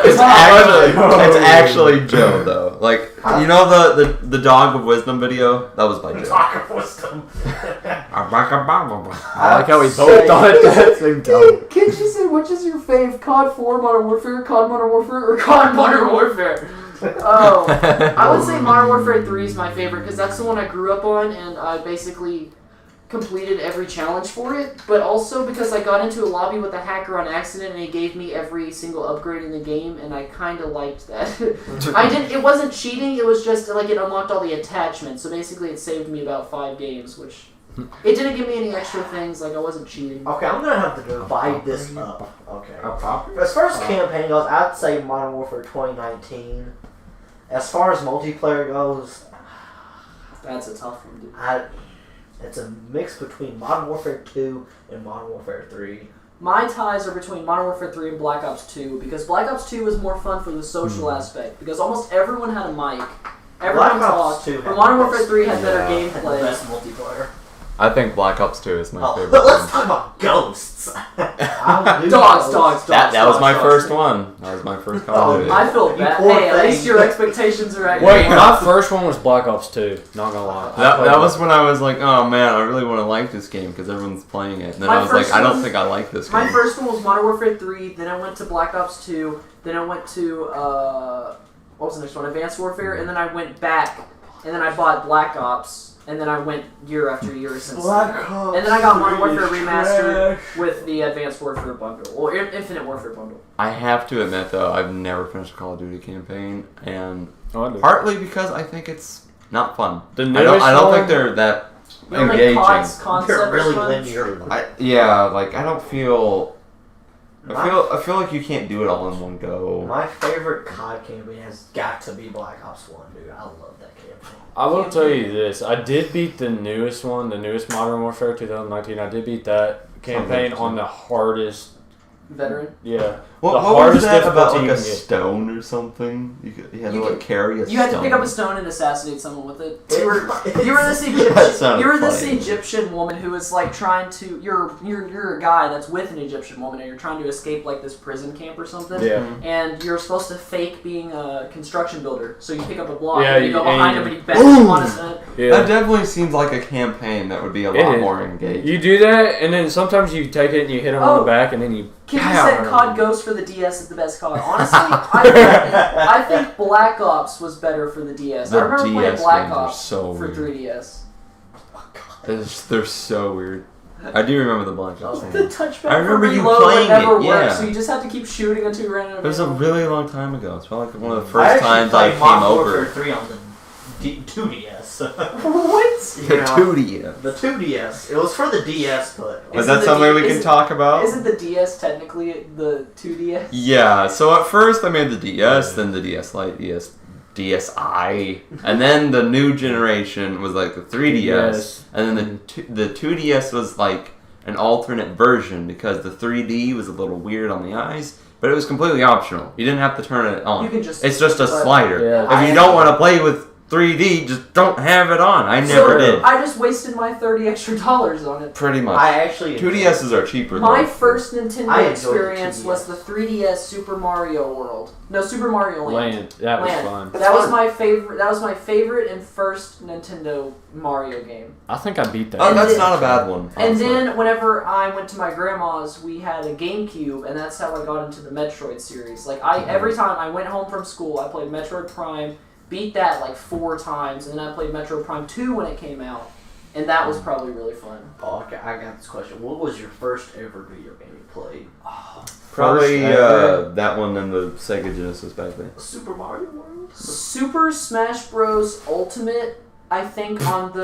S1: It's actually Joe though. Like you know the Dog of Wisdom video? That was by Joe.
S4: Dog of Wisdom.
S3: I like how we both thought that same time.
S2: Kenji said, which is your fave? COD 4, Modern Warfare, COD Modern Warfare, or COD Modern Warfare? Oh, I would say Modern Warfare 3 is my favorite because that's the one I grew up on, and I basically completed every challenge for it, but also because I got into a lobby with a hacker on accident and he gave me every single upgrade in the game, and I kind of liked that. It wasn't cheating, it was just like it unlocked all the attachments, so basically it saved me about 5 games, which it didn't give me any extra things, like I wasn't cheating.
S4: Okay, I'm gonna have to divide this up. Okay. As far as campaign goes, I'd say Modern Warfare 2019. As far as multiplayer goes,
S2: That's a tough one, dude.
S4: it's a mix between Modern Warfare 2 and Modern Warfare 3.
S2: My ties are between Modern Warfare 3 and Black Ops 2, because Black Ops 2 was more fun for the social aspect, because almost everyone had a mic, everyone talked, but Modern Warfare 3 had better gameplay.
S4: The best multiplayer.
S1: I think Black Ops 2 is my favorite.
S4: But let's talk about ghosts.
S2: Dogs.
S1: That was my first one. That was my first Call of Duty.
S2: I feel bad. Hey, at least your expectations are at
S3: Wait, my first one was Black Ops 2. Not gonna lie.
S1: That was when I was like, oh man, I really want to like this game because everyone's playing it. And then I was like, I don't think I like this game.
S2: My first one was Modern Warfare 3, then I went to Black Ops 2, then I went to, what was the next one? Advanced Warfare, and then I went back, and then I bought Black Ops. And then I went year after year since.
S4: Black Ops.
S2: And then I got Modern Warfare Remastered with the Advanced Warfare bundle, or Infinite Warfare bundle.
S1: I have to admit though, I've never finished a Call of Duty campaign, and
S3: Oh,
S1: partly because I think it's not fun.
S3: The
S1: I
S3: newest
S1: don't think
S3: one-
S1: they're that
S2: You don't think
S1: engaging.
S2: COD's concept
S4: They're really
S2: is fun?
S4: linear.
S1: I don't feel. I feel like you can't do it all in one go.
S4: My favorite COD campaign has got to be Black Ops 1, dude. I love that campaign.
S3: I will tell you this. I did beat the newest one, the newest Modern Warfare 2019. I did beat that campaign on the hardest.
S2: Veteran?
S3: Yeah.
S1: What was
S3: hardest
S1: that about,
S3: difficulty
S1: like
S3: you
S1: a
S3: can get.
S1: stone or something? You had to like carry a stone.
S2: You had to pick up a stone and assassinate someone with it. You were this
S1: That
S2: Egyptian.
S1: sounded
S2: You were this
S1: funny.
S2: Egyptian woman who was like trying to. You're a guy that's with an Egyptian woman, and you're trying to escape like this prison camp or something.
S3: Yeah.
S2: And you're supposed to fake being a construction builder. So you pick up a block,
S3: Yeah,
S2: and you go
S3: and
S2: behind
S3: you-
S2: him, and you bang him on his head.
S3: Yeah.
S1: That definitely seems like a campaign that would be a
S3: It
S1: lot
S3: is.
S1: more engaging.
S3: You do that, and then sometimes you take it and you hit them on the back, and then you.
S2: Kid who
S3: pow.
S2: said COD Ghost for the DS is the best COD. Honestly, I think Black Ops was better for the DS. I
S1: The
S2: remember playing
S1: DS
S2: Black
S1: games are
S2: Ops
S1: so
S2: for
S1: weird.
S2: 3DS.
S1: They're so weird. I do remember the Black Ops.
S2: The
S1: game.
S2: touchback
S1: I remember
S2: for
S1: you
S2: reload
S1: playing
S2: never
S1: it,
S2: worked,
S1: yeah.
S2: so you just had to keep shooting until you ran out of
S1: It was a
S2: ammo.
S1: really long time ago. It's probably like one of the
S4: I
S1: first
S4: actually
S1: times I
S4: played
S1: came
S4: Modern
S1: over.
S4: Warfare 3 on the 2DS.
S2: What?
S1: The 2D.
S4: The 2DS. It was for the DS, but
S1: Is
S2: Isn't
S1: that
S2: the
S1: something
S2: D-
S1: we can
S2: isn't-
S1: talk about?
S2: Isn't the DS technically the 2DS?
S1: Yeah, so at first I made the DS, then the DS Lite, DSi, and then the new generation was like the 3DS,
S3: Yes.
S1: and then the 2DS was like an alternate version because the 3D was a little weird on the eyes, but it was completely optional. You didn't have to turn it on.
S2: You can just.
S1: It's just a
S2: but-
S1: slider.
S3: Yeah.
S1: If you don't want to play with 3D, just don't have it on. I never did.
S2: I just wasted my $30 extra on it.
S1: Pretty much.
S4: I actually
S1: 2DSs are cheaper.
S2: My
S1: though.
S2: first
S4: I
S2: Nintendo
S4: enjoyed
S2: experience
S4: 2DS.
S2: was the 3DS Super Mario World. No, Super Mario Land.
S3: Land. That was
S2: Land.
S3: fun.
S2: That was my favorite. That was my favorite and first Nintendo Mario game.
S3: I think I beat that.
S1: Oh,
S2: And
S1: that's
S2: then-
S1: not a bad one.
S2: And
S1: honestly.
S2: then whenever I went to my grandma's, we had a GameCube, and that's how I got into the Metroid series. Like every time I went home from school, I played Metroid Prime, beat that like 4 times, and then I played Metroid Prime 2 when it came out, and that was probably really fun.
S4: Oh, okay, I got this question. What was your first ever video game you played?
S1: Probably
S3: First ever.
S1: that one and the Sega Genesis back then.
S4: Super Mario World?
S2: Super Smash Bros. Ultimate, I think not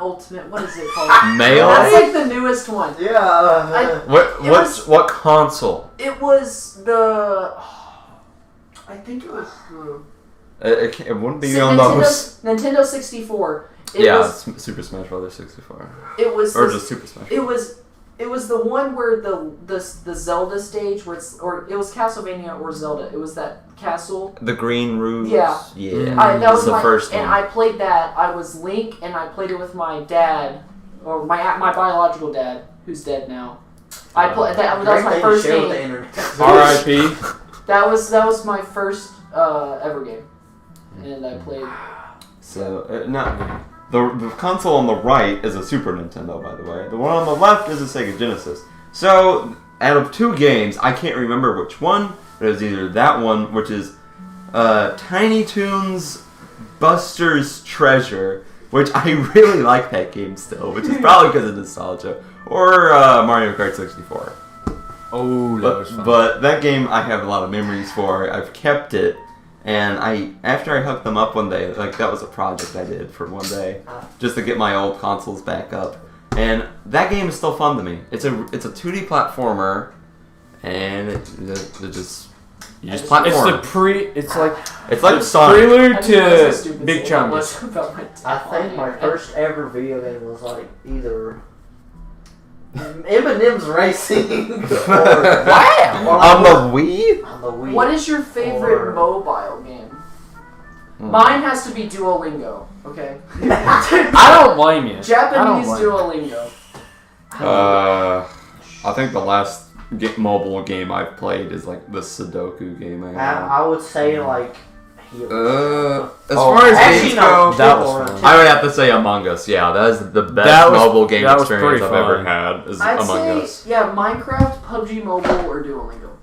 S2: Ultimate, what is it called?
S1: Melee?
S2: That's like the newest one.
S4: Yeah.
S1: What console?
S2: It was the. I think it was the.
S1: It wouldn't be on those.
S2: Nintendo 64.
S1: Super Smash Bros. 64,
S2: It was.
S1: or
S2: the-
S1: just Super Smash.
S2: It was the one where the Zelda stage where it was Castlevania or Zelda. It was that castle.
S1: The green roofs.
S2: Yeah.
S1: Yeah.
S2: That was
S1: the
S2: my
S1: first
S2: and
S1: one.
S2: I played that. I was Link, and I played it with my dad, or my biological dad, who's dead now. I played that. That was my first
S4: Share with the
S2: game.
S4: internet.
S3: R.I.P.
S2: That was my first ever game, and I played.
S1: So the console on the right is a Super Nintendo, by the way. The one on the left is a Sega Genesis. So out of 2 games, I can't remember which one, but it was either that one, which is Tiny Toons Buster's Treasure, which I really like that game still, which is probably because of nostalgia. Or Mario Kart 64.
S3: Oh, that was fun.
S1: But that game I have a lot of memories for. I've kept it, and after I hooked them up one day, like that was a project I did for one day, just to get my old consoles back up. And that game is still fun to me. It's a 2D platformer, and you just platform.
S3: It's like
S1: Sonic.
S3: prelude to Big Chungus.
S4: I think my first ever video game was like either Eminem's Racing or
S1: On the Wii?
S4: On the Wii.
S2: What is your favorite mobile game? Mine has to be Duolingo. Okay.
S3: I don't blame you.
S2: Japanese Duolingo.
S1: I think the last mobile game I've played is like the Sudoku game I have.
S4: I would say like.
S1: As far as games go,
S3: that was fun.
S1: I would have to say Among Us. Yeah, that is the best mobile game experience I've ever had. Is Among Us.
S2: Yeah, Minecraft, PUBG Mobile, or Duolingo.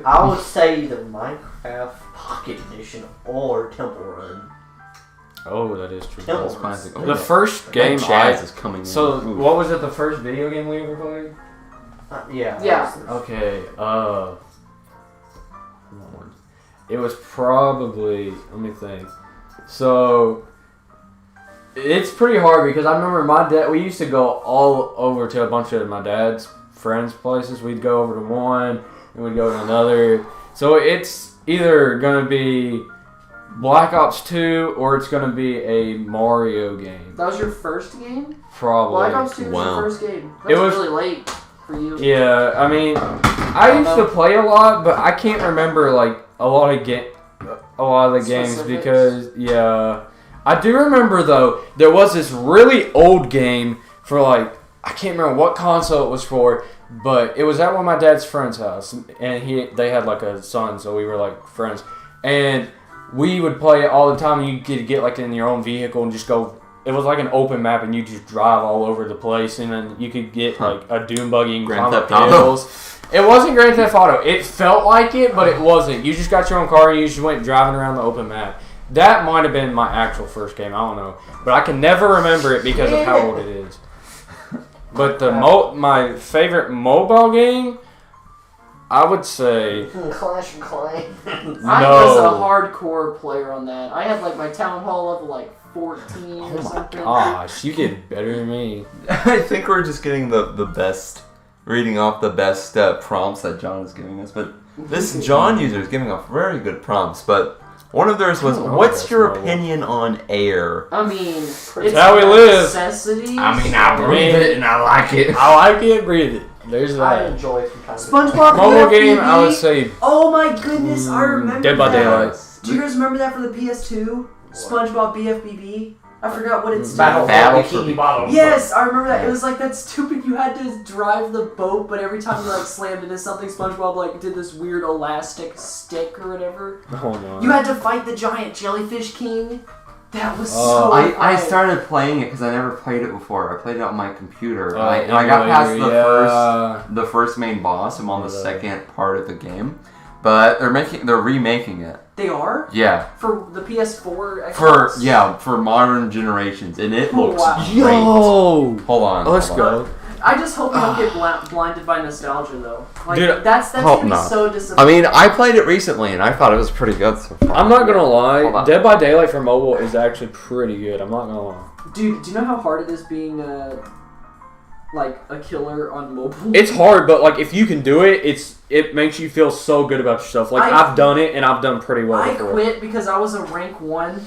S4: I would say either Minecraft Pocket Edition or Temple Run.
S3: Oh, that is true.
S4: Temple
S1: classic.
S3: The first game
S1: is coming.
S3: So, what was it? The first video game we ever played?
S4: Yeah.
S3: Okay. It was probably. Let me think. So, it's pretty hard because I remember my dad. We used to go all over to a bunch of my dad's friends' places. We'd go over to one, and we'd go to another. So it's either gonna be Black Ops 2 or it's gonna be a Mario game.
S2: That was your first game?
S3: Probably.
S2: Black Ops 2 was your first game. That's
S3: It was
S2: really late for you.
S3: Yeah, I mean, I used to play a lot, but I can't remember like a lot of the games because I do remember though there was this really old game for like I can't remember what console it was for, but it was at one of my dad's friend's house, and they had like a son, so we were like friends, and we would play it all the time. You could get like in your own vehicle and just go. It was like an open map, and you just drive all over the place, and then you could get like a dune buggy and climb up hills. It wasn't Grand Theft Auto. It felt like it, but it wasn't. You just got your own car and you just went driving around the open map. That might have been my actual first game. I don't know, but I can never remember it because of how old it is. But my favorite mobile game, I would say
S4: Clash of Clans.
S2: I was a hardcore player on that. I had like my town hall level like 14 or something.
S3: Oh my gosh, you did better than me.
S1: I think we're just getting the best, reading off the best prompts that John is giving us. But this John user is giving off very good prompts. But one of theirs was, what's your opinion on air?
S2: I mean, it's
S3: how we live.
S2: Necessity.
S1: I mean, I breathe it and I like it.
S3: I like it, breathe it. There's that.
S4: I enjoy it from time to time.
S2: SpongeBob
S3: Mobile
S2: BFBB.
S3: game, I would say.
S2: Oh my goodness, I remember
S3: Dead by
S2: that.
S3: Daylight.
S2: Do you guys remember that for the PS2? SpongeBob BFBB? I forgot what it's
S4: Battle
S1: for
S4: Bottom.
S2: Yes, I remember that. It was like that stupid. You had to drive the boat, but every time you like slammed into something, SpongeBob like did this weird elastic stick or whatever.
S3: Oh no.
S2: You had to fight the giant jellyfish king. That was so.
S1: I started playing it because I never played it before. I played it on my computer. I got past the first main boss. I'm on the second part of the game, but they're remaking it.
S2: They are?
S1: Yeah.
S2: For the PS4 Xbox?
S1: For modern generations, and it looks great.
S3: Yo!
S1: Hold on.
S3: Let's go.
S2: I just hope you don't get blinded by nostalgia, though. Like,
S3: Dude,
S2: that's gonna be so disappointing.
S1: I mean, I played it recently, and I thought it was pretty good so far.
S3: I'm not gonna lie. Dead by Daylight for mobile is actually pretty good. I'm not gonna lie.
S2: Dude, do you know how hard it is being a killer on mobile?
S3: It's hard, but like if you can do it, it makes you feel so good about yourself. Like I've done it, and I've done pretty well.
S2: I quit because I was a rank 1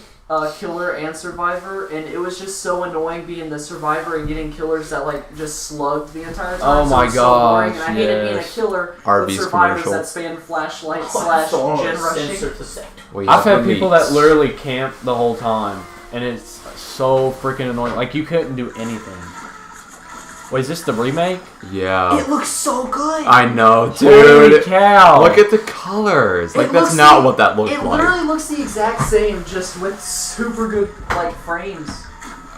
S2: killer and survivor, and it was just so annoying being the survivor and getting killers that like just slugged the entire time.
S3: Oh my
S2: so so boring,
S3: gosh,
S2: and I hated being a killer
S1: Arby's
S2: with survivors
S1: commercial.
S2: that spam flashlight / gen rushing.
S3: I've had people that literally camp the whole time, and it's so freaking annoying. Like you couldn't do anything. Wait, is this the remake?
S1: Yeah.
S2: It looks so good.
S1: I know, dude.
S3: Holy cow!
S1: Look at the colors. Like that's not what that looked like.
S2: It literally looks the exact same, just with super good like frames.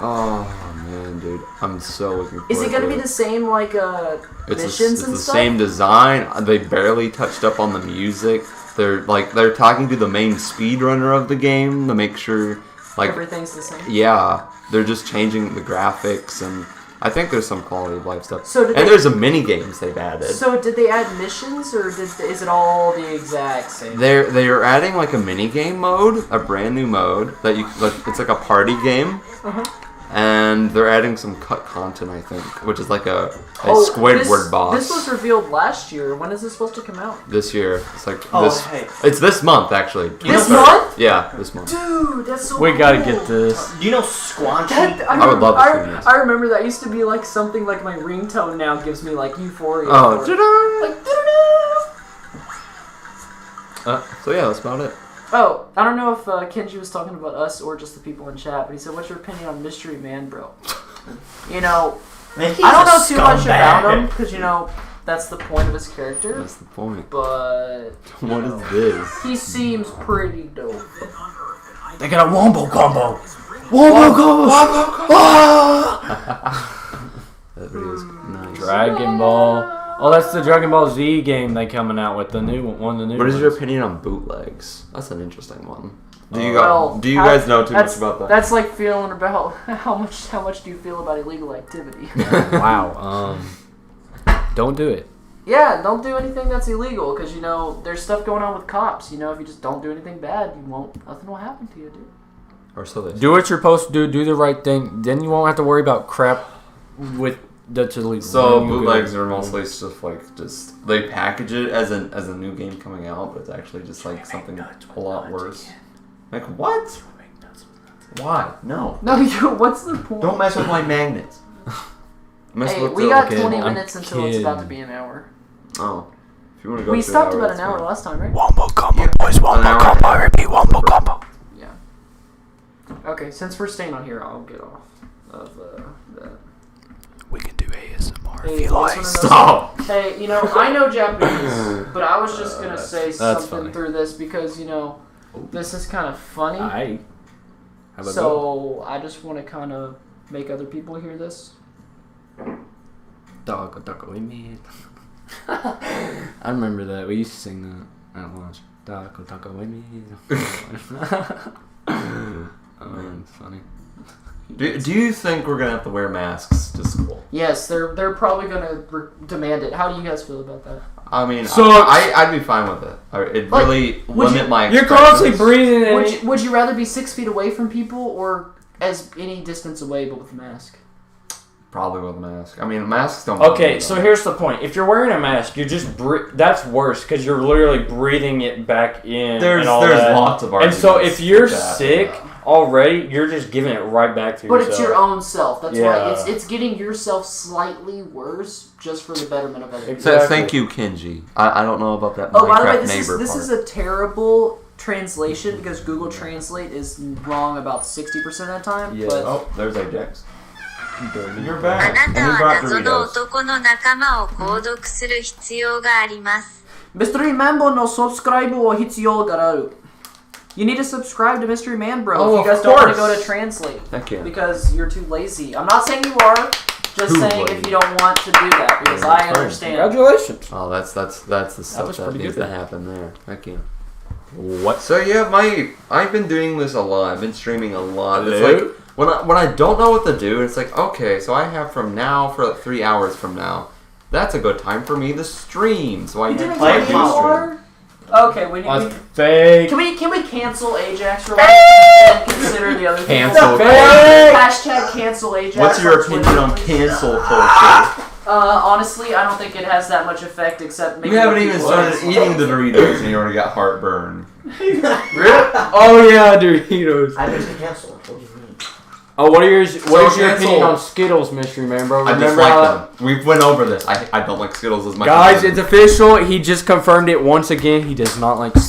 S1: Oh man, dude, I'm so looking forward.
S2: Is it gonna be the same like missions and
S1: the
S2: stuff?
S1: same design. They barely touched up on the music. They're talking to the main speedrunner of the game to make sure Like
S2: everything's the same.
S1: yeah, they're just changing the graphics and I think there's some quality of life stuff.
S2: So
S1: there's some mini games they've added.
S2: So did they add missions or is it all the exact same?
S1: They're adding like a mini game mode, a brand new mode that it's like a party game.
S2: Uh-huh.
S1: And they're adding some cut content, I think, which is like a Squidward boss.
S2: This was revealed last year. When is this supposed to come out?
S1: This year. It's like
S4: Hey.
S1: It's this month, actually.
S2: This month?
S1: Yeah, this month.
S2: Dude, that's so
S3: We
S2: cool.
S3: gotta get this.
S4: Do you know Squanchy?
S1: I would love to see this.
S2: I remember that used to be like something like my ringtone now gives me like euphoria.
S1: Oh,
S2: Like,
S1: so yeah, that's about it.
S2: oh, I don't know if Kenji was talking about us or just the people in chat, but he said, "What's your opinion on Mystery Man, bro?" You know,
S4: Man, he's
S2: I don't
S4: a
S2: know too much
S4: scumbag.
S2: about him because you know that's the point of his character.
S1: That's the point.
S2: But
S1: What is this?
S2: he seems pretty dope.
S3: They got a wombo combo.
S1: Wombo That video is nice.
S3: Dragon Ball. Oh, that's the Dragon Ball Z game they coming out with, the new one of the new
S1: What is
S3: ones.
S1: your opinion on bootlegs? That's an interesting one. Do you
S2: Well,
S1: guys know too much about that?
S2: That's like feeling about how much do you feel about illegal activity?
S3: Wow. Don't do it.
S2: Yeah, don't do anything that's illegal because you know there's stuff going on with cops. You know, if you just don't do anything bad, nothing will happen to you, dude.
S1: Or so they
S3: Do what you're supposed to do. Do the right thing. Then you won't have to worry about crap with that's illegal.
S1: So
S3: Then you're
S1: bootlegs
S3: good.
S1: are mostly just like they package it as a new game coming out, but it's actually just like something a lot worse. Like what? Why? No.
S2: No, what's the point?
S1: Don't mess with my magnets.
S2: Hey, we got
S3: kidding.
S2: 20
S3: I'm
S2: minutes until it's about to
S3: kidding.
S2: be an hour.
S1: Oh. If you want to go
S2: We
S1: to
S2: stopped
S1: an hour,
S2: about an
S1: that's
S2: hour
S1: fine.
S2: last time, right?
S3: Wombo combo, boys.
S1: An
S3: Wombo
S1: hour.
S3: combo. Repeat wombo combo.
S2: Yeah. Okay, since we're staying on here, I'll get off of that.
S3: We can do ASMR
S2: Hey,
S3: if you
S2: I
S3: like.
S2: just wanna know
S1: Stop.
S2: Hey, you know, I know Japanese, but I was just gonna say
S3: that's
S2: something
S3: funny.
S2: through this because, you know, this is kind of funny.
S3: Aye. How about
S2: So I just want to kind of make other people hear this.
S3: Dog, dog, we made. I remember that. We used to sing that at lunch. Dog, dog, we made. Oh, it's funny.
S1: Do you think we're gonna have to wear masks to school?
S2: Yes, they're probably gonna demand it. How do you guys feel about that?
S1: I mean,
S3: So-
S1: I'd be fine with it. It'd
S2: Like,
S1: really
S2: would
S1: limit
S2: you-
S1: my.
S3: You're
S1: expressions.
S3: constantly breathing and
S2: Would you rather be 6 feet away from people or as any distance away but with a mask?
S1: Probably with a mask. I mean, masks don't.
S3: Okay, so here's the point. If you're wearing a mask, you're just that's worse because you're literally breathing it back in.
S1: There's
S3: and all that.
S1: lots of
S3: And
S1: arguments.
S3: so if you're
S1: with that.
S3: sick already, you're just giving it right back to
S2: But
S3: yourself.
S2: it's your own self. That's
S3: Yeah.
S2: why it's getting yourself slightly worse just for the betterment of other people.
S3: Exactly.
S1: So thank you, Kenji. I don't know about that
S2: Oh, by the way,
S1: Minecraft
S2: this
S1: neighbor
S2: is
S1: part.
S2: a terrible translation because Google Translate is wrong about 60% of the time.
S3: Yeah.
S2: But
S1: Oh, there's Ajax. You're
S5: あ
S1: back.
S5: な
S1: And
S5: た
S1: you
S5: は
S1: brought
S5: 謎の
S1: Doritos.
S5: 男の仲間を購読する必要があります。
S2: Mystery Mambo no subscribe or hitsuyo gararu. You need to subscribe to Mystery Man, bro.
S1: Oh,
S2: if you guys
S1: of
S2: don't want to
S1: course.
S2: go to Translate
S1: Heck yeah.
S2: because you're too lazy. I'm not saying you are. Just
S1: Too
S2: saying
S1: lazy.
S2: if you don't want to do that because
S1: Yeah,
S2: I
S1: that's fine.
S2: understand.
S3: Congratulations.
S1: Oh, that's the stuff
S3: was
S1: that
S3: pretty
S1: needs
S3: good.
S1: to happen there. Heck yeah.
S3: What?
S1: So yeah, I've been doing this a lot. I've been streaming a lot. It's
S3: Hello?
S1: like when I don't know what to do, it's like okay, so I have from now for like 3 hours from now. That's a good time for me to stream. So I
S2: You
S1: can
S2: didn't
S1: play
S2: get
S1: do
S2: any
S1: stream.
S2: more? Okay, we need.
S3: That's fake.
S2: Can we cancel Ajax real quick and consider the other people?
S1: Cancel.
S2: Hashtag cancel Ajax.
S1: What's your
S2: on Twitter,
S1: opinion on
S2: please.
S1: cancel culture?
S2: Honestly, I don't think it has that much effect except making
S1: You haven't even
S2: people
S1: started
S2: cancel.
S1: eating the Doritos and you already got heartburn.
S3: Really? Oh yeah, Doritos.
S4: I've been canceled. What do you mean?
S3: Oh, what is your
S1: cancel.
S3: opinion on Skittles, Mystery Man, bro?
S1: I
S3: Remember
S1: dislike
S3: how
S1: them. We went over this. I don't like Skittles as much.
S3: Guys,
S1: as
S3: it's official. He just confirmed it once again. He does not like
S1: so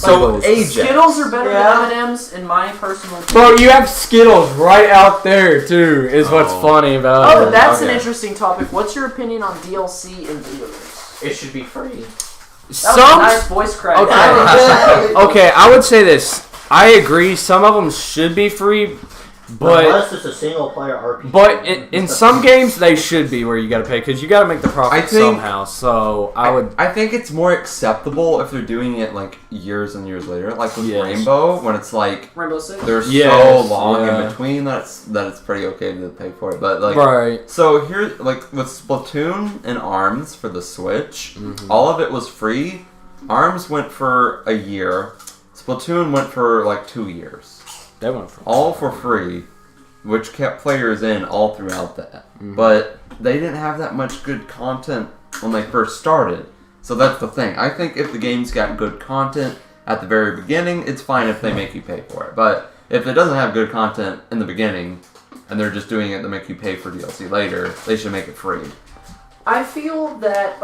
S3: Skittles.
S1: Ajax.
S2: Skittles are better
S3: Yeah.
S2: than M&M's in my personal opinion.
S3: Bro, you have Skittles right out there too. Is what's
S1: Oh.
S3: funny about
S2: Oh,
S3: it.
S2: that's an
S1: Okay.
S2: interesting topic. What's your opinion on DLC in video games?
S4: It should be free.
S2: That was a nice voice crack.
S3: Okay. Okay, I would say this. I agree. Some of them should be free, But
S4: unless it's a single player RPG.
S3: But in some games they should be where you got to pay because you got to make the profit somehow. So I
S1: think it's more acceptable if they're doing it like years and years later, like with Rainbow, when it's like
S2: Rainbow Six.
S1: They're so long in between that it's pretty okay to pay for it. But like So here, like with Splatoon and ARMS for the Switch, all of it was free. ARMS went for a year. Splatoon went for like 2 years.
S3: They went for
S1: all for free, which kept players in all throughout that. But they didn't have that much good content when they first started. So that's the thing. I think if the game's got good content at the very beginning, it's fine if they make you pay for it. But if it doesn't have good content in the beginning, and they're just doing it to make you pay for DLC later, they should make it free.
S2: I feel that,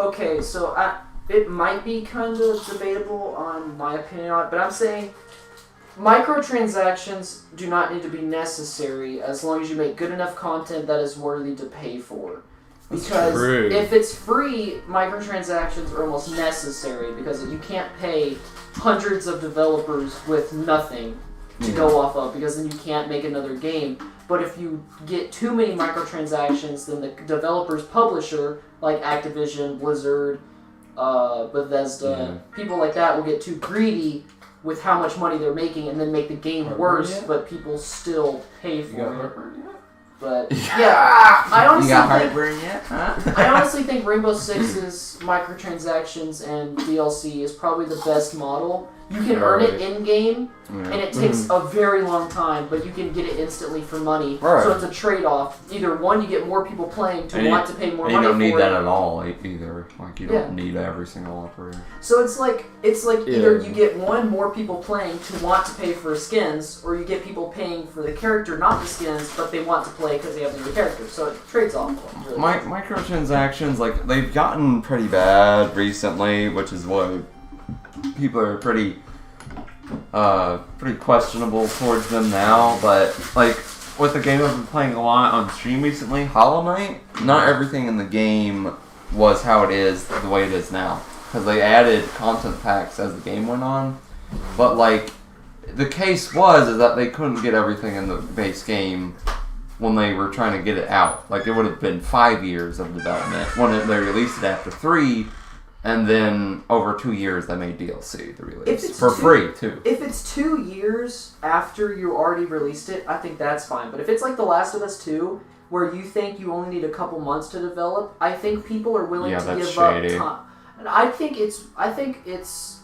S2: it might be kind of debatable on my opinion on it, but I'm saying microtransactions do not need to be necessary as long as you make good enough content that is worthy to pay for. Because if it's free, microtransactions are almost necessary because you can't pay hundreds of developers with nothing to go off of because then you can't make another game. But if you get too many microtransactions, then the developer's publisher, like Activision, Blizzard, Bethesda, people like that will get too greedy with how much money they're making and then make the game worse, but people still pay for it. But I honestly think Rainbow Six's microtransactions and DLC is probably the best model. You can earn it in-game, and it takes a very long time, but you can get it instantly for money. So it's a trade-off. Either one, you get more people playing to want to pay more money for it.
S1: You don't need that at all either. Like, you don't need every single operator.
S2: So it's like either you get more people playing to want to pay for skins, or you get people paying for the character, not the skins, but they want to play because they have the new character. So it trades off. Really.
S1: Microtransactions, like, they've gotten pretty bad recently, which is why people are pretty questionable towards them now. But like with the game I've been playing a lot on stream recently, Hollow Knight, not everything in the game was how it is the way it is now because they added content packs as the game went on. But like the case is that they couldn't get everything in the base game when they were trying to get it out. Like it would have been 5 years of development when they released it after 3. And then over 2 years, they made DLC to release for free too.
S2: If it's 2 years after you already released it, I think that's fine. But if it's like The Last of Us 2, where you think you only need a couple months to develop, I think people are willing to give up time. And I think it's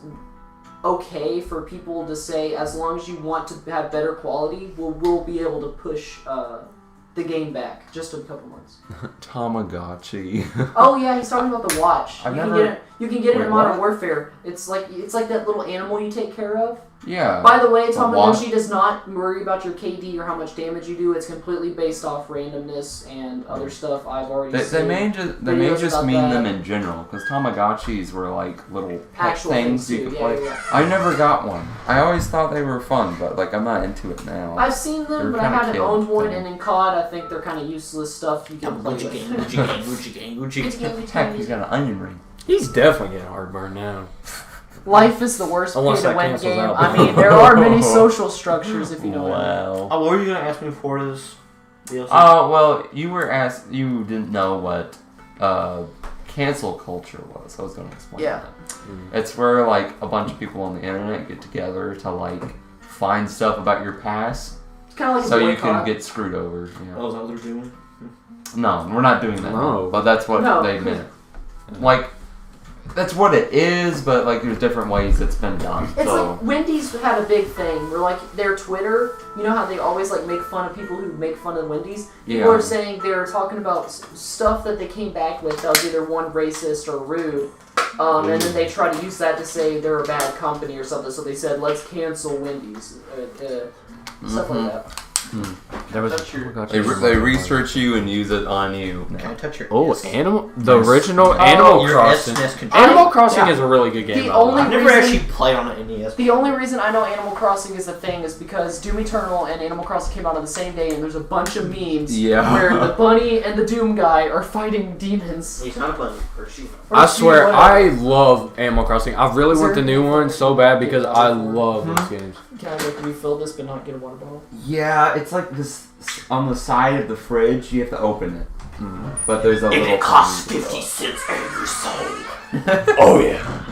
S2: okay for people to say, as long as you want to have better quality, we'll be able to push the game back just a couple months.
S1: Tamagotchi.
S2: Oh yeah, he's talking about the watch. You can get it in Modern Warfare. It's like that little animal you take care of.
S1: Yeah.
S2: By the way, Tamagotchi does not worry about your KD or how much damage you do. It's completely based off randomness and other stuff I've already seen.
S1: They may just mean them in general, because Tamagotchis were like little pet things you could play. Yeah. I never got one. I always thought they were fun, but like I'm not into it now.
S2: I've seen them, but I haven't owned one, and in COD I think they're kind of useless stuff you can play with.
S3: Gucci.
S1: Heck, he's got an onion ring.
S3: He's definitely getting heartburn now.
S2: Life is the worst pay-to-win game. I mean, there are many social structures, if you know what I mean.
S4: What were you going to ask me for this DLC?
S1: Well, you didn't know what cancel culture was. I was going to explain that. It's where, like, a bunch of people on the internet get together to, like, find stuff about your past.
S2: It's kind of like
S1: so you can get screwed over. You know?
S4: Oh, is that what they're doing?
S1: No, we're not doing that. No. But that's what they meant. Like, that's what it is, but like there's different ways it's been done.
S2: It's like Wendy's had a big thing where like their Twitter, you know how they always like make fun of people who make fun of Wendy's? People are saying they're talking about stuff that they came back with that was either one racist or rude. And then they try to use that to say they're a bad company or something. So they said, let's cancel Wendy's. Stuff like that.
S1: They research you and use it on you.
S4: Can I touch your
S3: original Animal Crossing. Animal Crossing is a really good game.
S4: I've never actually played on an NES.
S2: The only reason I know Animal Crossing is a thing is because Doom Eternal and Animal Crossing came out on the same day, and there's a bunch of memes where the bunny and the Doom guy are fighting demons.
S4: He's not a bunny, or she's not.
S3: I swear, I love Animal Crossing. I really want the new one so bad because I love those games.
S2: Can I like refill this but not get a water bottle?
S1: Yeah, it's like this on the side of the fridge. You have to open it. But there's a little.
S4: It costs 50 cents every soul.
S3: Oh yeah.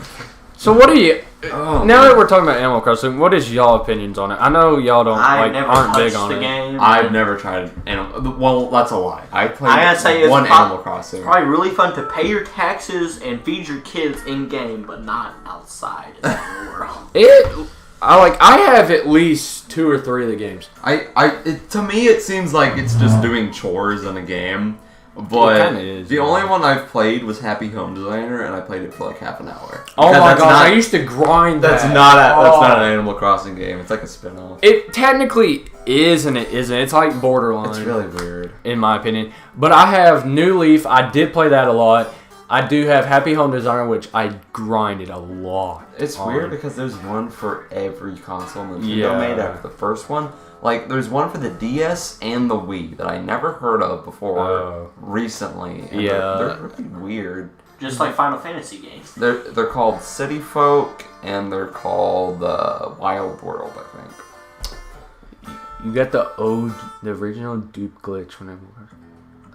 S3: So what do you? Now that we're talking about Animal Crossing, what is y'all opinions on it? I know y'all don't aren't big on
S4: the
S3: it.
S4: game.
S1: I've never tried Animal. Well, that's a lie. I played
S4: I gotta say,
S1: one
S4: it's
S1: Animal Crossing.
S4: It's probably really fun to pay your taxes and feed your kids in game, but not outside in the world.
S3: I have at least 2 or 3 of the games.
S1: To me, it seems like it's just doing chores in a game. But the only one I've played was Happy Home Designer, and I played it for like half an hour.
S3: Oh my god, I used to grind that.
S1: That's not an Animal Crossing game. It's like a spin-off.
S3: It technically is and it isn't. It's like borderline.
S1: It's really weird.
S3: In my opinion. But I have New Leaf. I did play that a lot. I do have Happy Home Designer, which I grinded a lot.
S1: It's weird because there's one for every console. Nintendo made after the first one. Like, there's one for the DS and the Wii that I never heard of before recently. And they're really weird.
S4: Just like Final Fantasy games.
S1: They're called City Folk and they're called Wild World, I think.
S3: You got the original dupe glitch whenever.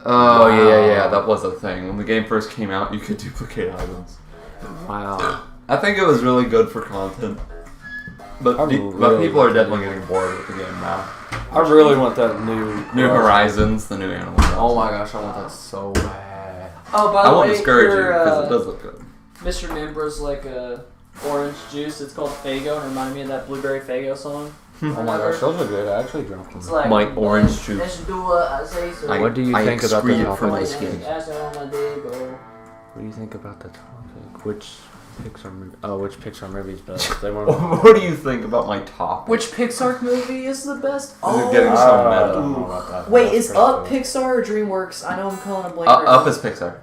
S1: Oh yeah, that was a thing. When the game first came out, you could duplicate items.
S3: Wow.
S1: I think it was really good for content. But people are definitely getting bored with the game now.
S3: I really want that new
S1: Horizons, the new Animal Crossing.
S3: Oh my gosh, I want that so bad.
S2: Oh, by
S1: I
S2: the way,
S1: won't discourage you because it does look good.
S2: Mr. Nimbro's like a orange juice. It's called Faygo and reminded me of that Blueberry Faygo song.
S3: Oh my gosh, those are good. I actually drank them.
S2: It's like,
S1: My orange juice.
S2: Let's do what I say so.
S3: What do you think about the topic?
S1: from my skin.
S3: What do you think about the topic? Which Pixar movie is best?
S1: What do you think about my topic?
S2: Which Pixar movie is the best?
S1: They're getting so meta.
S2: Wait, is Up Pixar or DreamWorks? I know I'm calling a blank.
S1: Up is Pixar.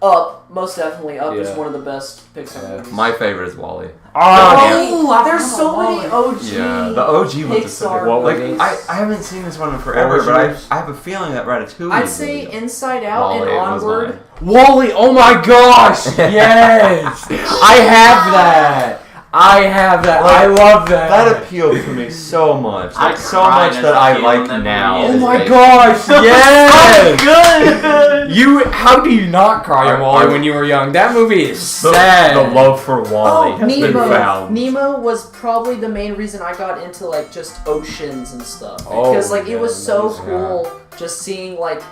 S2: Up, most definitely. Up is one of the best Pixar movies.
S1: My favorite is WALL-E.
S2: Oh, there's so many OG.
S1: Yeah, the OG ones are so good.
S2: Movies.
S1: I haven't seen this one in forever, but I have a feeling that Ratatouille.
S2: I'd say Inside Out and Onward.
S3: WALL-E, oh my gosh! Yes! I have that! I love that!
S1: That appealed to me so much. Like, so much that I like now.
S3: Oh my gosh! Yes! Good! How do you not cry in WALL-E when you were young? That movie is sad.
S1: The love for WALL-E has been found.
S2: Nemo was probably the main reason I got into like just oceans and stuff. Because it was so cool just seeing like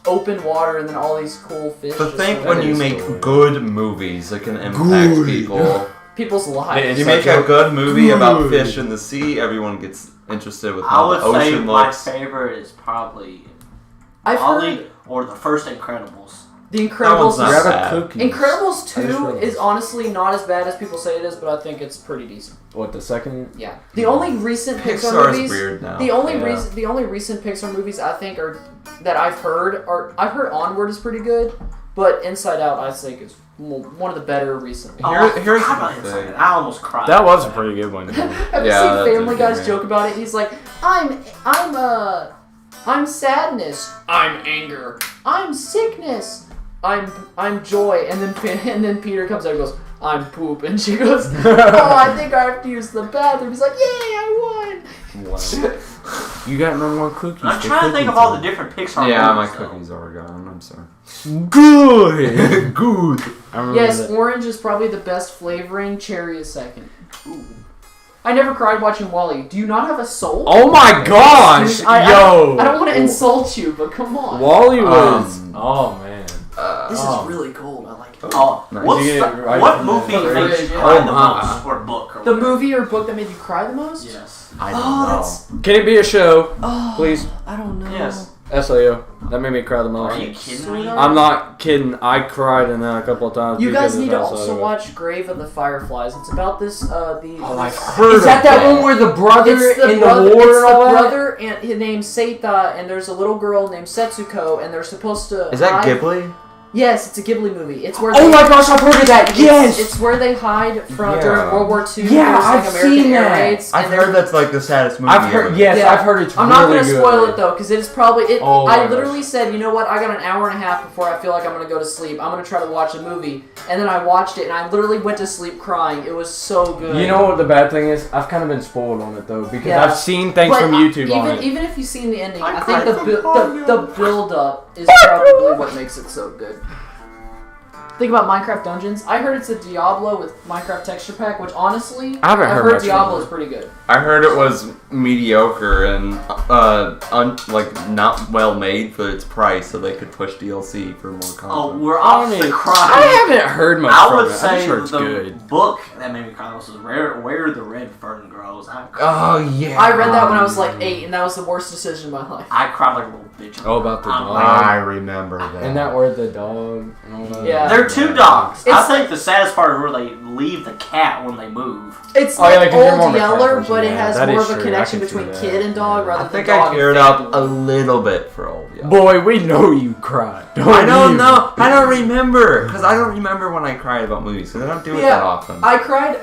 S2: open water and then all these cool fish.
S1: To think when you make good movies that can impact people.
S2: People's lives.
S1: You make a good movie about fish in the sea, everyone gets interested with how the ocean looks.
S4: My favorite is probably
S2: WALL-E
S4: or the first Incredibles.
S2: The Incredibles
S1: not bad.
S2: Incredibles 2 is honestly not as bad as people say it is, but I think it's pretty decent.
S3: What, the second?
S2: Yeah. The only recent Pixar movies
S1: is weird now.
S2: The only recent Pixar movies I think I've heard Onward is pretty good, but Inside Out I think is one of the better recent ones.
S1: Here's the thing.
S4: I almost cried.
S3: That was a pretty good one.
S2: Have you seen Family Guy's joke about it? He's like, I'm sadness. I'm anger. I'm sickness. I'm joy. And then Peter comes out and goes, I'm poop. And she goes, oh, I think I have to use the bathroom. He's like, yay, I won.
S3: Wow. You got no more cookies.
S4: I'm trying to think of all the different Pixar movies.
S1: Yeah, my cookies are gone. I'm sorry.
S3: Good.
S1: Good.
S2: Yes, orange is probably the best flavoring. Cherry is second. Ooh. I never cried watching WALL-E. Do you not have a soul?
S3: Oh my gosh! I don't
S2: want to insult you, but come on.
S3: WALL-E was... oh man.
S2: This is really cold. I like it.
S4: Oh, nice. What movie made you cry the most, or book? Or
S2: the movie or book that made you cry the most?
S4: Yes.
S1: I don't know.
S3: Can it be a show? Please.
S2: I don't know.
S4: Yes.
S3: SAO. That made me cry the most.
S4: Are you kidding me?
S3: I'm not kidding. I cried in that a couple of times.
S2: You guys need to also watch Grave of the Fireflies. It's about this.
S3: I've heard
S2: is that
S3: one where the brother in the war
S2: It's
S3: and all
S2: the
S3: that?
S2: brother and his name's Seita, and there's a little girl named Setsuko, and they're supposed to.
S1: Is that Ghibli?
S2: Yes, it's a Ghibli movie. It's where.
S3: Oh my gosh, I've heard of that. Yes.
S2: It's where they hide from during World War II.
S3: Yeah,
S2: I've seen that.
S1: I've heard that's like the saddest movie.
S3: I've heard. Yes,
S2: Yeah.
S3: I've heard it's.
S2: I'm
S3: really
S2: not going to
S3: good.
S2: spoil it though, because it's probably.
S3: Oh my
S2: I literally
S3: gosh.
S2: said, you know what? I got an hour and a half before I feel like I'm going to go to sleep. I'm going to try to watch a movie, and then I watched it, and I literally went to sleep crying. It was so good.
S3: You know what the bad thing is? I've kind of been spoiled on it though because
S2: Yeah.
S3: I've seen things
S2: But
S3: from YouTube on it.
S2: even if you've seen the ending,
S1: I
S2: I think
S1: cried from
S2: the build up is probably what makes it so good. Think about Minecraft Dungeons. I heard it's a Diablo with Minecraft texture pack, which honestly,
S3: I haven't heard much
S2: Diablo
S3: about
S2: is pretty good.
S1: I heard it was mediocre and like not well made for its price, so they could push DLC for more content.
S4: Oh, we're off the cry.
S3: I haven't heard much
S4: I
S3: from
S4: would
S3: it. I'm
S4: say
S3: sure it's
S4: the
S3: good.
S4: book that made me cry was Where the Red Fern Grows.
S1: Oh yeah.
S2: I read that when I was like 8, and that was the worst decision of my life.
S4: I cried like a little bitch.
S3: Oh, about the
S4: I'm
S3: dog.
S4: like,
S1: I remember that.
S3: And that word, the dog. And all that.
S2: Yeah.
S4: There are two dogs.
S2: It's
S4: I think the saddest part is where they leave the cat when they move.
S2: It's
S3: Oh, yeah,
S2: like
S3: 'cause you're more
S2: Old
S3: of a cat
S2: Yeller,
S3: person,
S2: but it
S3: yeah.
S2: has
S3: That
S2: more
S3: is
S2: of a
S3: true.
S2: connection
S3: I can see
S2: between
S3: that.
S2: kid and dog rather
S1: I
S2: than
S1: think
S2: dog
S1: I
S2: and
S1: teared up
S2: family.
S1: a little bit for Old Yeller.
S3: Boy, we know you cried.
S1: I don't know. I don't remember because I don't remember when I cried about movies because I don't do it that often.
S2: I cried.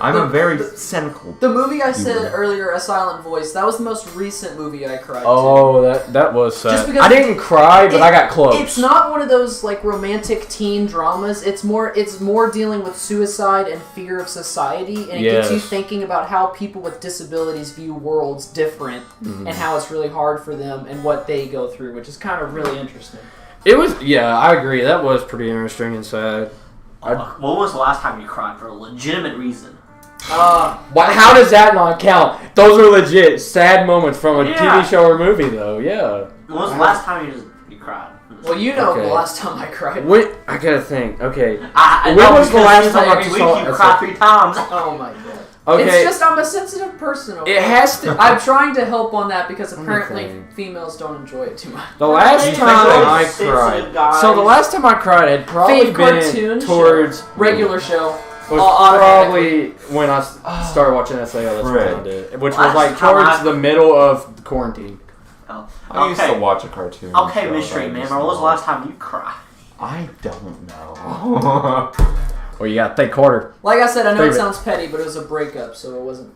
S1: I'm a very cynical.
S2: The movie I said
S1: Yeah.
S2: earlier, A Silent Voice. That was the most recent movie I cried.
S3: Oh, that was sad.
S2: Just because
S3: I didn't cry, but I got close.
S2: It's not one of those like romantic teen dramas. It's more dealing with suicide and fear of society, and it gets you
S3: Yes.
S2: thinking about how people with disabilities view worlds different, and how it's really hard for them and what they go through, which is kind of really interesting.
S3: It was, yeah, I agree. That was pretty interesting and sad.
S4: When was the last time you cried for a legitimate reason?
S3: How does that not count? Those are legit sad moments from a
S4: Yeah.
S3: TV show or movie, though. Yeah.
S4: When was the last time you cried?
S2: Well, you know
S3: Okay.
S2: the last time I cried.
S3: Wait, I gotta think. Okay.
S4: I
S3: When
S4: know,
S3: was the
S4: because
S3: last
S4: it's
S3: time
S4: like
S3: I
S4: every
S3: saw
S4: week you
S3: a
S4: cry
S3: sec-
S4: 3 times?
S2: Oh my god.
S3: Okay.
S2: It's just I'm a sensitive person. Okay?
S3: It has to.
S2: I'm trying to help on that because
S3: me
S2: apparently
S3: think.
S2: females don't enjoy it too much.
S3: The last
S4: They
S3: time
S4: think
S3: I
S4: they're sensitive
S3: cried.
S4: guys.
S3: So the last time I cried had probably
S2: Fake
S3: been
S2: cartoon
S3: towards.
S2: show. Regular show.
S3: Was
S2: automatically.
S3: probably when I started watching SAO. That's when I
S1: Right.
S3: did, which was
S4: Last
S3: like
S4: time
S3: towards
S4: I-
S3: the middle of the quarantine.
S4: Oh.
S1: I used to watch a cartoon.
S4: Okay,
S1: show
S4: mystery
S1: that I
S4: man.
S1: used
S4: When
S1: to
S4: was the
S1: watch.
S4: last time you cried?
S1: I don't know.
S3: Well, you gotta think harder.
S2: Like I said, I know it
S3: Favorite.
S2: sounds petty, but it was a breakup, so it wasn't.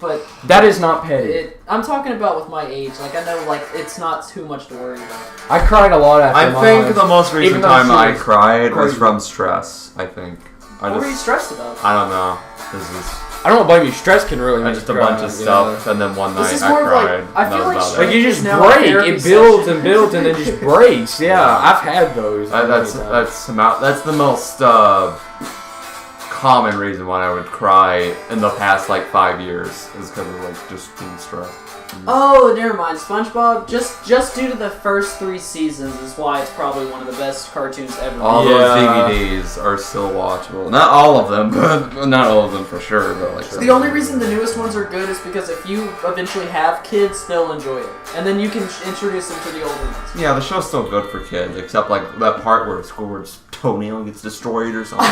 S2: But
S3: That is not petty.
S2: I'm talking about with my age. Like I know, like it's not too much to worry about.
S3: I cried a lot after
S1: I
S3: my
S1: think the most recent
S3: even though
S1: time
S3: she
S1: I
S3: was
S1: cried was
S3: crazy.
S1: from stress. I think.
S2: What were you stressed about?
S1: I don't know. This is
S3: I don't blame you. Stress can really make
S1: just
S3: you
S1: a
S3: cry,
S1: bunch of
S3: yeah.
S1: stuff, and then one
S2: This
S1: night
S2: is
S1: I
S2: more of like-
S1: cried.
S2: I feel
S1: That was
S2: like
S1: about
S2: stress-
S3: Like
S1: it.
S3: you just
S2: Now a
S3: break.
S2: therapy
S3: It builds
S2: session.
S3: and builds and then just breaks. Yeah, I've had those.
S1: That's the most common reason why I would cry in the past like 5 years is because of like just being stressed.
S2: Oh, never mind. SpongeBob. Just due to the first 3 seasons is why it's probably one of the best cartoons ever.
S1: All
S3: Yeah.
S1: those DVDs are still watchable. Not all of them, but not all of them for sure. But like
S2: The only reason the newest ones are good is because if you eventually have kids, they'll enjoy it, and then you can introduce them to the older ones.
S1: Yeah, the show's still good for kids, except like that part where Squidward's toenail gets destroyed or something.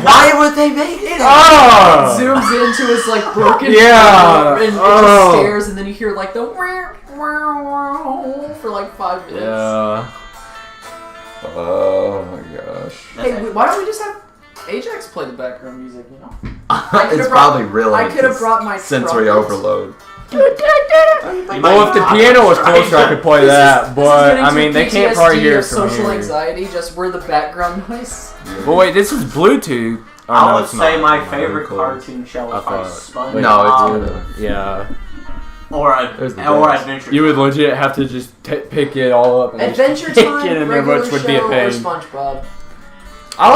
S1: Why would they make it?
S3: Oh!
S2: Zooms into his like broken
S3: Yeah.
S2: and it
S3: Oh.
S2: just stares, and then you hear like the for like 5 minutes.
S3: Yeah.
S1: Oh my gosh.
S2: Hey, why don't we just have Ajax play the background music? You know,
S1: It's probably really
S2: I could have brought my
S1: sensory
S2: trumpet.
S1: overload.
S3: Well, if the piano was closer, I could play that. But I mean, they can't probably hear
S2: of
S3: it from
S2: social
S3: here.
S2: anxiety. Just we're the background noise.
S3: But wait, this is Bluetooth. Oh,
S4: I
S3: no,
S4: would
S3: it's
S4: say
S3: not.
S4: my
S1: Very
S4: favorite
S1: close.
S4: cartoon show
S3: I
S4: is probably
S3: thought-
S4: SpongeBob.
S1: No, it's good.
S3: Yeah.
S1: There's the
S4: or
S1: best.
S4: Adventure.
S3: You would legit have to just pick it all up and
S2: Adventure
S3: just pick
S2: Time,
S3: it in there,
S2: regular
S3: which would be a
S2: show, or
S3: pain.
S2: SpongeBob.
S3: I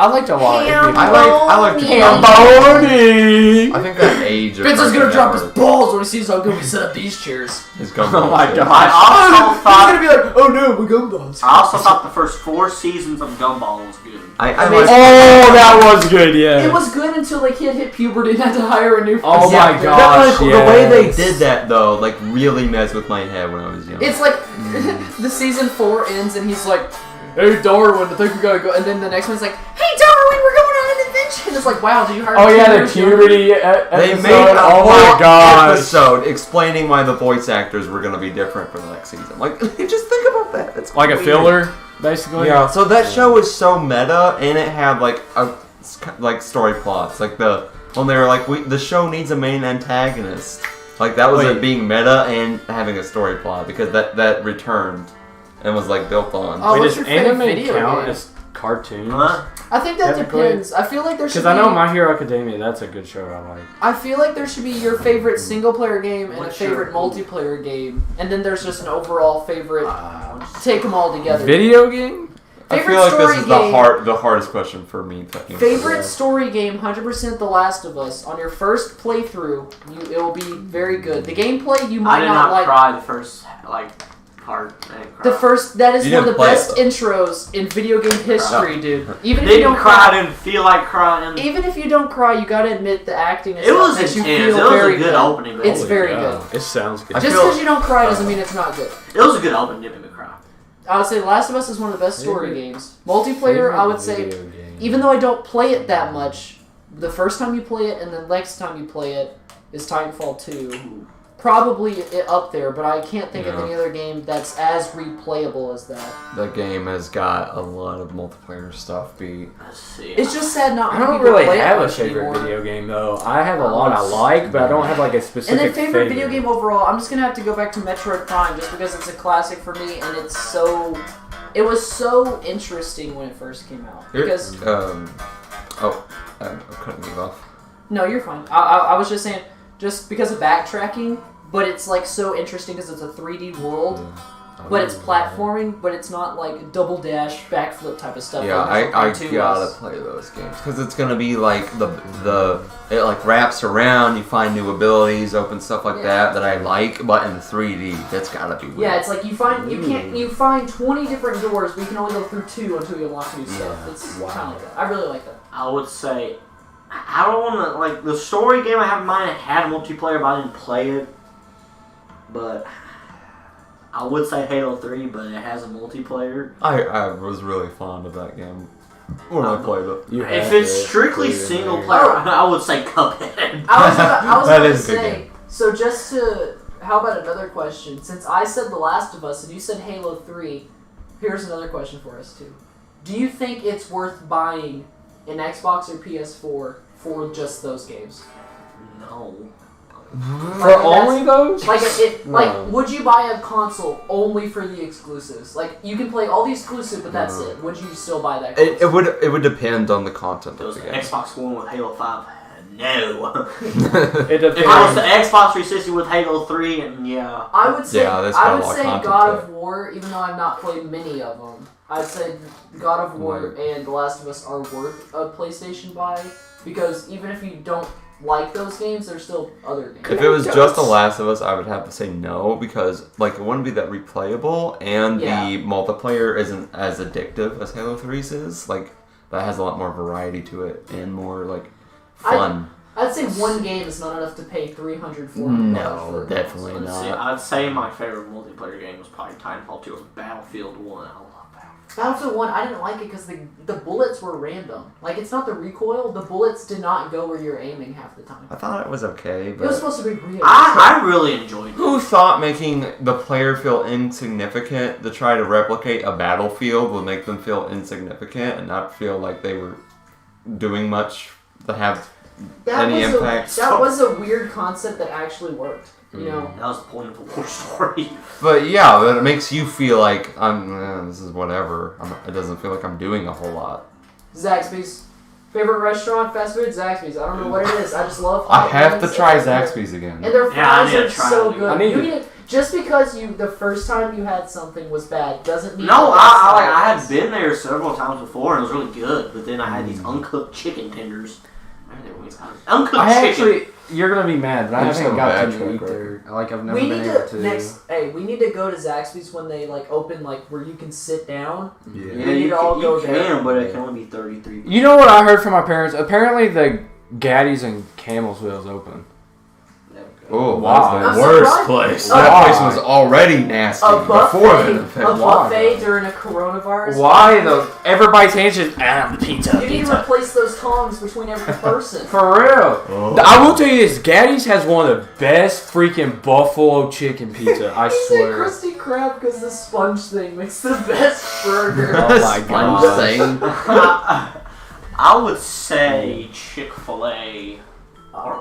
S3: liked a lot.
S1: I like to
S3: Hamboni!
S1: I think that age of
S2: Vince is gonna
S1: Cartoon
S2: drop his
S1: Network
S2: balls when he sees how good we set up these chairs.
S1: is going
S3: Oh my
S1: bullshit.
S3: God.
S4: I also
S2: He's
S4: thought
S2: gonna be like, oh no, we gumballs.
S4: I also thought the first 4 seasons of Gumball was good.
S1: I
S2: mean,
S1: like
S3: Oh, that was good, yeah.
S2: It was good until like he had hit puberty and had to hire a new.
S3: Oh
S2: voice
S3: my
S2: actor.
S3: God.
S1: that, like,
S3: Gosh,
S1: the way they
S3: yes.
S1: did that though, like really messed with my head when I was young.
S2: It's like the season 4 ends and he's like, "Hey Darwin, I think we gotta go." And then the next one's like, "Hey Darwin, we're going on an adventure." Shannon's like, wow, did you hire?
S3: Oh yeah, the
S2: Tina?
S3: puberty
S1: They
S3: episode.
S1: made a
S3: Oh
S1: whole
S3: my gosh.
S1: episode explaining why the voice actors were going to be different for the next season. Like, just think about that. It's
S3: Like a
S1: weird.
S3: filler, basically.
S1: Yeah. So that show was so meta, and it had like story plots. Like when they were like, the show needs a main antagonist. Like that was it being meta and having a story plot because that returned and was like built on.
S2: Oh,
S3: Wait,
S2: what's
S3: does
S2: your favorite
S3: anime
S2: video
S3: count
S2: game?
S3: as cartoons?
S2: I think that
S3: Technically.
S2: depends. I feel like there should
S3: Because
S2: be.
S3: I know My Hero Academia, that's a good show I like.
S2: I feel like there should be your favorite single player game and
S4: What's
S2: a favorite
S4: your-
S2: multiplayer game, and then there's just an overall favorite. Take them all together.
S3: Video game?
S1: I
S2: Favorite
S1: feel like
S2: story
S1: this is
S2: game.
S1: the hardest question for me to answer.
S2: Favorite story game, 100% The Last of Us. On your first playthrough, it will be very good. The gameplay you
S6: I
S2: might
S6: did
S2: not
S6: not
S2: like.
S6: cry the first part. I didn't cry.
S2: The first, that is
S1: You
S2: one of
S1: didn't
S2: the
S1: play it,
S2: best
S1: though.
S2: intros in video game history, dude. Even if you
S6: Didn't
S2: don't
S6: cry.
S2: cry,
S6: Didn't feel like crying.
S2: even if you don't cry, you gotta admit the acting and
S6: It was
S2: stuff makes you
S6: intense.
S2: feel
S6: It was
S2: very
S6: a good opening.
S2: It's
S6: Holy
S2: very
S3: God.
S2: good.
S3: It sounds good.
S1: I
S2: Just
S1: feel-
S2: because you don't cry doesn't mean it's not good.
S6: It was a good opening. Didn't make me cry.
S2: I would say The Last of Us is one of the best story
S3: Favorite-
S2: games. Multiplayer, I would say,
S3: Video game.
S2: even though I don't play it that much, the first time you play it and the next time you play it is Titanfall 2. Probably up there, but I can't think of
S1: Yeah.
S2: any other game that's as replayable as that.
S1: The game has got a lot of multiplayer stuff beat.
S6: Let's see.
S2: It's just sad not
S3: I
S2: many
S3: don't
S2: people
S3: really
S2: play it
S3: have a
S2: much
S3: favorite
S2: anymore.
S3: video game though. I have a lot I like, but I don't have like a
S2: And
S3: specific
S2: then favorite video game overall, I'm just gonna have to go back to Metroid Prime just because it's a classic for me and it was so interesting when it first came out. Because
S1: I'm cutting you off.
S2: no, you're fine. I was just saying just because of backtracking, but it's like so interesting because it's a 3D world, but it's platforming, but it's not like double dash backflip type of stuff.
S1: Yeah,
S2: like
S1: I
S2: Metroid 2
S1: gotta
S2: was.
S1: play those games because it's gonna be like it like wraps around. You find new abilities, open stuff like
S2: Yeah.
S1: that I like, but in 3D, that's gotta be weird.
S2: Yeah, it's like you find 20 different doors, but you can only go through 2 until you unlock new stuff.
S3: Yeah.
S2: It's
S3: Wow.
S2: kind of like that. I really like that.
S6: I would say I don't want to like the story game I have in mind had multiplayer, but I didn't play it. But I would say Halo 3, but it has a multiplayer.
S1: I was really fond of that game when I played it.
S3: You have
S6: If it's
S3: to
S6: strictly
S3: put it in
S6: single
S3: there.
S6: player, I would say Cuphead.
S2: I was about
S1: That
S2: to
S1: is a good
S2: say,
S1: game.
S2: so just to, how about another question? Since I said The Last of Us and you said Halo 3, here's another question for us too. Do you think it's worth buying an Xbox or PS4 for just those games?
S6: No.
S3: For only those?
S2: Like,
S3: No.
S2: would you buy a console only for the exclusives? Like, you can play all the exclusives, but that's it. Would you still buy that console?
S1: It would depend on the content
S6: It
S1: of
S6: was
S1: the
S6: the
S1: game.
S6: Xbox One with Halo 5. No.
S3: It
S6: If I was the
S3: depends.
S6: Xbox 360 with Halo 3, and yeah.
S2: I would say
S1: Yeah, that's got
S2: I
S1: a
S2: would
S1: lot of
S2: say
S1: content
S2: God
S1: to
S2: of War, even though I've not played many of them. I'd say God of War and The Last of Us are worth a PlayStation buy because even if you don't like those games, there's still other games.
S1: If it was just The Last of Us, I would have to say no because like it wouldn't be that replayable, and
S2: Yeah.
S1: the multiplayer isn't as addictive as Halo 3's is. Like that has a lot more variety to it and more like fun.
S2: I'd say one game is not enough to pay $300, $400
S1: No,
S2: for a
S1: definitely
S2: console.
S6: Let's see,
S1: not.
S6: I'd say my favorite multiplayer game was probably Titanfall 2 or Battlefield 1. I love Battlefield.
S2: Battlefield 1, I didn't like it because the bullets were random. Like, it's not the recoil, the bullets did not go where you're aiming half the time.
S1: I thought it was okay,
S2: It was
S1: but
S2: supposed to be real.
S6: I really enjoyed it.
S1: who thought making the player feel insignificant to try to replicate a battlefield would make them feel insignificant and not feel like they were doing much to have any impact?
S2: That was a weird concept that actually worked. You know,
S6: That was the point of the war story.
S1: But yeah, but it makes you feel like this is whatever. It doesn't feel like I'm doing a whole lot.
S2: Zaxby's favorite restaurant, fast food, Zaxby's. I don't know what it is. I just love.
S1: I
S2: hot
S1: have to
S2: wings
S1: try
S2: and-
S1: Zaxby's again.
S2: And their
S6: Yeah, I
S2: fries
S6: need to
S2: are
S6: try
S2: so
S6: it.
S2: good.
S3: I need
S2: You
S3: to-
S2: need to- just because the first time you had something was bad doesn't mean.
S6: No,
S2: the next
S6: I
S2: time
S6: had been there several times before and it was really good, but then I had these uncooked chicken tenders. Uncooked
S3: I
S6: chicken.
S3: actually, you're gonna be mad, but I
S1: I just
S3: haven't
S1: have a
S3: gotten
S1: bad
S3: to
S1: track
S3: eat
S1: record.
S3: there. Like I've never
S2: We
S3: been
S2: need
S3: able
S2: to
S3: to.
S2: next. Hey, we need to go to Zaxby's when they like open like where you can sit down.
S3: Yeah.
S6: Yeah,
S2: We need
S6: you
S2: to all
S6: can,
S2: go
S6: you
S2: there.
S6: can, but it can only be 33.
S3: You know what I heard from my parents? Apparently the Gaddies and Camel's Wheels open.
S1: Oh,
S3: Wow.
S1: that's
S2: I'm
S1: the worst
S2: surprised.
S1: place.
S2: A
S1: That place
S3: buffet.
S1: was already nasty
S2: A
S1: before
S2: buffet,
S1: the
S2: a
S1: infection.
S2: buffet during a coronavirus.
S3: Why though? Everybody's hands just pizza.
S2: You need to replace those tongs between every person.
S3: For real.
S1: Oh.
S3: I will tell you this, Gaddy's has one of the best freaking buffalo chicken pizza, I
S2: He said
S3: swear.
S2: crusty crab because the sponge thing makes the best burger.
S3: Oh my
S1: I'm
S3: god.
S1: saying.
S6: I would say Chick-fil-A.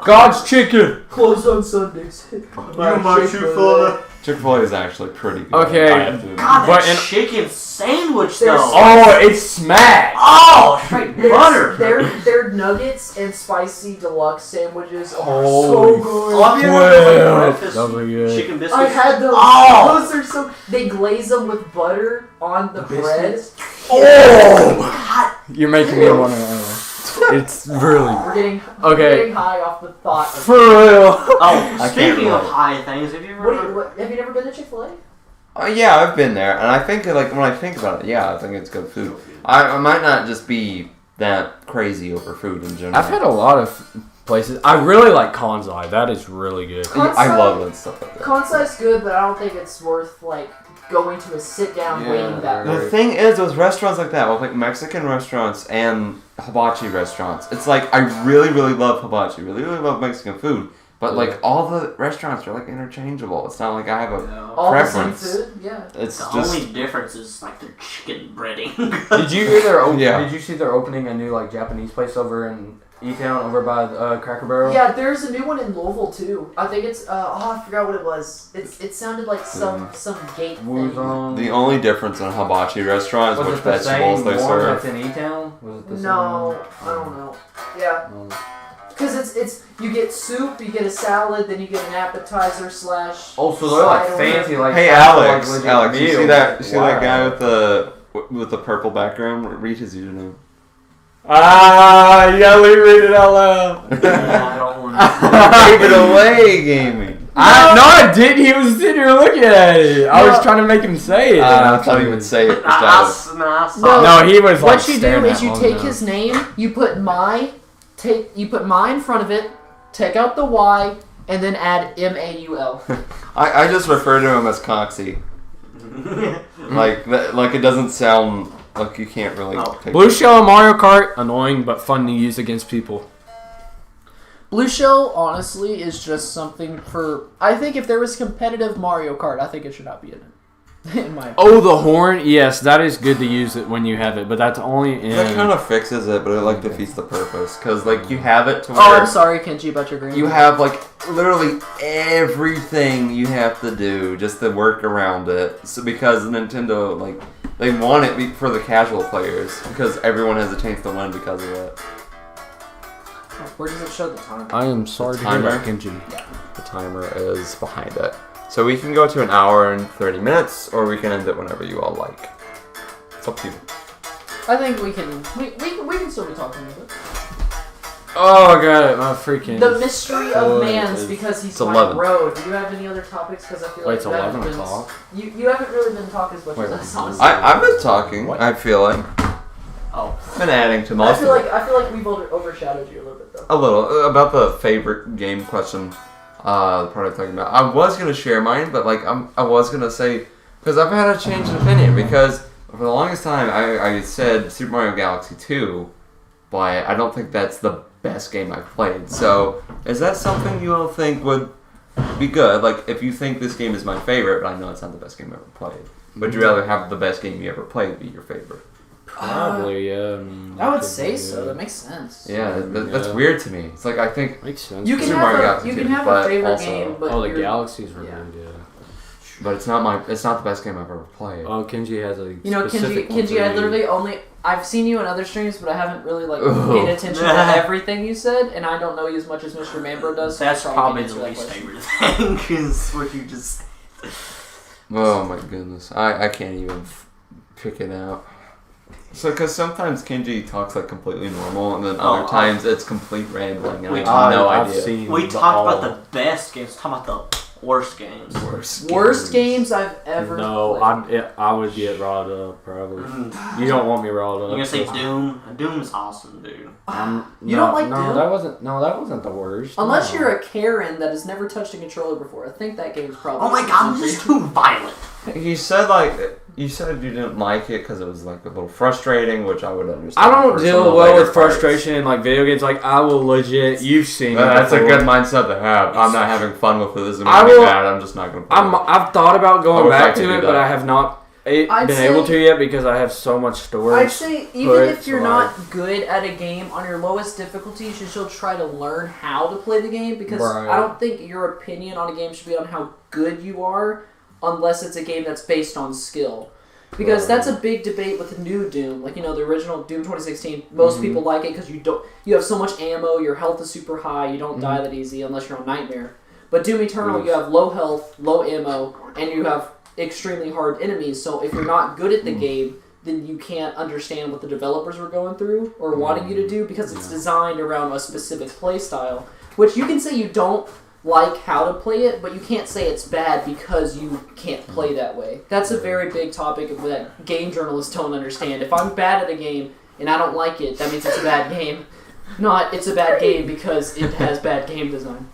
S3: God's chicken!
S2: Closed on Sundays.
S1: Chick-fil-A is actually pretty good.
S3: Okay.
S1: I have to admit.
S6: God,
S3: But
S6: that
S3: in-
S6: chicken sandwich
S2: There's-
S6: though.
S3: Oh, it's smacked!
S6: Oh, straight butter.
S2: Their nuggets and spicy deluxe sandwiches are
S3: Holy
S2: so good.
S6: Oh, have you ever had
S3: Well,
S6: breakfast
S3: those are good.
S6: chicken biscuits?
S2: I had those.
S6: Oh!
S2: Those are so. They glaze them with butter on the bread.
S3: Oh! You're making me want to. It's really.
S2: We're getting high off the thought. Of
S3: For real!
S6: Oh,
S1: I
S6: speaking
S1: can't
S6: of
S1: relate.
S6: high things, have you ever?
S2: have you never been to Chick-fil-A?
S1: Yeah, I've been there, and I think like when I think about it, yeah, I think it's good food. I might not just be that crazy over food in general.
S3: I've had a lot of places. I really like Kansai. That is really good.
S1: I love that stuff like that.
S2: Kansai's good, but I don't think it's worth like going to a sit down
S3: Yeah,
S2: waiting that long.
S1: The thing is, with restaurants like that, with like Mexican restaurants and hibachi restaurants, it's like I really, really love hibachi, really, really love Mexican food, but like all the restaurants are like interchangeable. It's not like I have a
S2: All
S1: preference.
S2: the same food, yeah.
S1: It's
S6: The
S1: just
S6: only difference is like their chicken breading.
S3: Did you hear their?
S1: Yeah.
S3: Did you see they're opening a new like Japanese place over in E-Town, over by Cracker Barrel?
S2: Yeah, there's a new one in Louisville too. I think it's I forgot what it was. It sounded like some gate thing.
S3: Wuzong.
S1: the only difference in a hibachi restaurant is
S3: Was
S1: which
S3: it the
S1: vegetables
S3: same
S1: they
S3: one
S1: serve.
S3: that's in E-Town? Was it the same?
S2: No, I don't know. Yeah, because it's you get soup, you get a salad, then you get an appetizer slash.
S3: Oh, so they're like
S2: side
S3: fancy, like
S1: Hey
S3: actual,
S1: Alex,
S3: like, legit
S1: Alex, you see
S3: meal.
S1: that? You see that
S3: Wow.
S1: guy with the purple background? Read his username.
S3: You gotta read it out loud.
S6: I don't want to.
S1: Give it away, gaming.
S3: No, I didn't. He was sitting here looking at it. I was trying to make him say it.
S1: I thought he would say it.
S3: No, he was like
S2: What you do
S3: staring
S2: is
S3: at
S2: you
S3: one
S2: take
S3: now.
S2: his name, you put my in front of it, take out the Y, and then add MAUL.
S1: I just refer to him as Coxie. Like that, like it doesn't sound like you can't really. Take
S3: Blue Shell and Mario Kart, annoying but fun to use against people.
S2: Blue Shell, honestly, is just something for. I think if there was competitive Mario Kart, I think it should not be in it. In my opinion.
S3: Oh, the horn. Yes, that is good to use it when you have it, but that's only in.
S1: That kind of fixes it, but it like defeats the purpose because like you have it to where
S2: Oh, I'm sorry, Kenji, about your green.
S1: you have like literally everything you have to do just to work around it. So because Nintendo like they want it for the casual players because everyone has a chance to win because of it.
S2: Where does it show the time?
S3: I am sorry to hear
S1: Timer?
S3: that, Kenji.
S1: The timer is behind it. So we can go to an hour and 30 minutes, or we can end it whenever you all like. It's up to you.
S2: I think we can still be talking about it.
S3: Oh, I got it. My freaking.
S2: The mystery of
S3: What
S2: man's
S3: is-
S2: because he's
S1: it's
S2: my
S1: 11.
S2: road. Do you have any other topics? Because I feel
S3: Wait,
S2: like
S3: it's
S2: you haven't
S3: 11
S2: been-
S3: o'clock?
S2: You haven't really been talking as much
S3: Wait,
S2: as us.
S3: what?
S2: Honestly.
S1: I've been talking.
S3: What?
S1: I feel like.
S6: Oh.
S1: Been adding to
S2: I
S1: most
S2: feel
S1: of it.
S2: like we've overshadowed you a little bit though.
S1: A little about the favorite game question. The part I'm talking about. I was gonna share mine, but like I was gonna say because I've had a change in opinion because for the longest time I said Super Mario Galaxy 2, but I don't think that's the best game I've played. So is that something you all think would be good? Like if you think this game is my favorite, but I know it's not the best game I've ever played. Would you rather have the best game you ever played be your favorite?
S3: Probably, yeah.
S2: I would say so. That makes sense.
S1: Yeah, that's
S3: Yeah.
S1: weird to me. It's like I think,
S3: Makes sense.
S2: You can
S1: Super Mario
S2: have
S1: Galaxy
S2: you
S1: 2,
S2: can have a
S1: but
S2: favorite
S1: also-
S2: game, but
S3: Oh, the
S2: you're-
S3: Galaxies were
S2: yeah.
S3: good, yeah.
S1: but it's not the best game I've ever played.
S3: Oh, Kenji has a
S2: You know,
S3: specific one
S2: Kenji,
S3: for
S2: I
S3: you.
S2: literally I've seen you in other streams, but I haven't really like
S1: Ugh.
S2: paid attention to everything you said, and I don't know you as much as Mr. Manbro does. So
S6: That's
S2: I
S6: probably
S2: can't
S6: the
S2: answer that
S6: least
S2: question.
S6: favorite thing, is what you just.
S1: Oh my goodness, I can't even pick it out. So, because sometimes Kenji talks like completely normal, and then other times it's complete rambling, and I have no
S3: I've
S1: idea.
S3: seen
S6: We
S3: the
S6: talked
S3: all-
S6: about the best games. Talk about Worst games.
S2: Worst games I've ever played.
S3: I would get riled up, probably. You don't want me riled up.
S6: You're going to say Doom? Doom is awesome, dude.
S2: You don't like
S3: Doom?
S2: Doom?
S3: That wasn't the worst.
S2: Unless you're a Karen that has never touched a controller before. I think that game's probably...
S6: Oh my god, this is too violent.
S1: You said you didn't like it because it was like a little frustrating, which I would understand.
S3: I don't
S1: for
S3: deal
S1: some
S3: well
S1: later
S3: with frustration in like video games. Like I will legit. You've seen.
S1: That's a
S3: before.
S1: good mindset to have. I'm not having fun with it. This is
S3: I
S1: gonna be
S3: will-
S1: bad. I'm just not gonna. Play it.
S3: I've thought about going
S1: wish I
S3: back
S1: could
S3: to
S1: do
S3: it,
S1: that.
S3: but I have not been able to yet because I have so much storage.
S2: I'd say even if you're not good at a game on your lowest difficulty, you should still try to learn how to play the game because I don't think your opinion on a game should be on how good you are unless it's a game that's based on skill. Because that's a big debate with the new Doom. Like, the original Doom 2016, most people like it because you have so much ammo, your health is super high, you don't die that easy unless you're on Nightmare. But Doom Eternal, you have low health, low ammo, and you have extremely hard enemies. So if you're not good at the game, then you can't understand what the developers were going through or wanting you to do because it's designed around a specific play style. Which you can say you don't like how to play it, but you can't say it's bad because you can't play that way. That's a very big topic that game journalists don't understand. If I'm bad at a game and I don't like it, that means it's a bad game. Not it's a bad game because it has bad game design.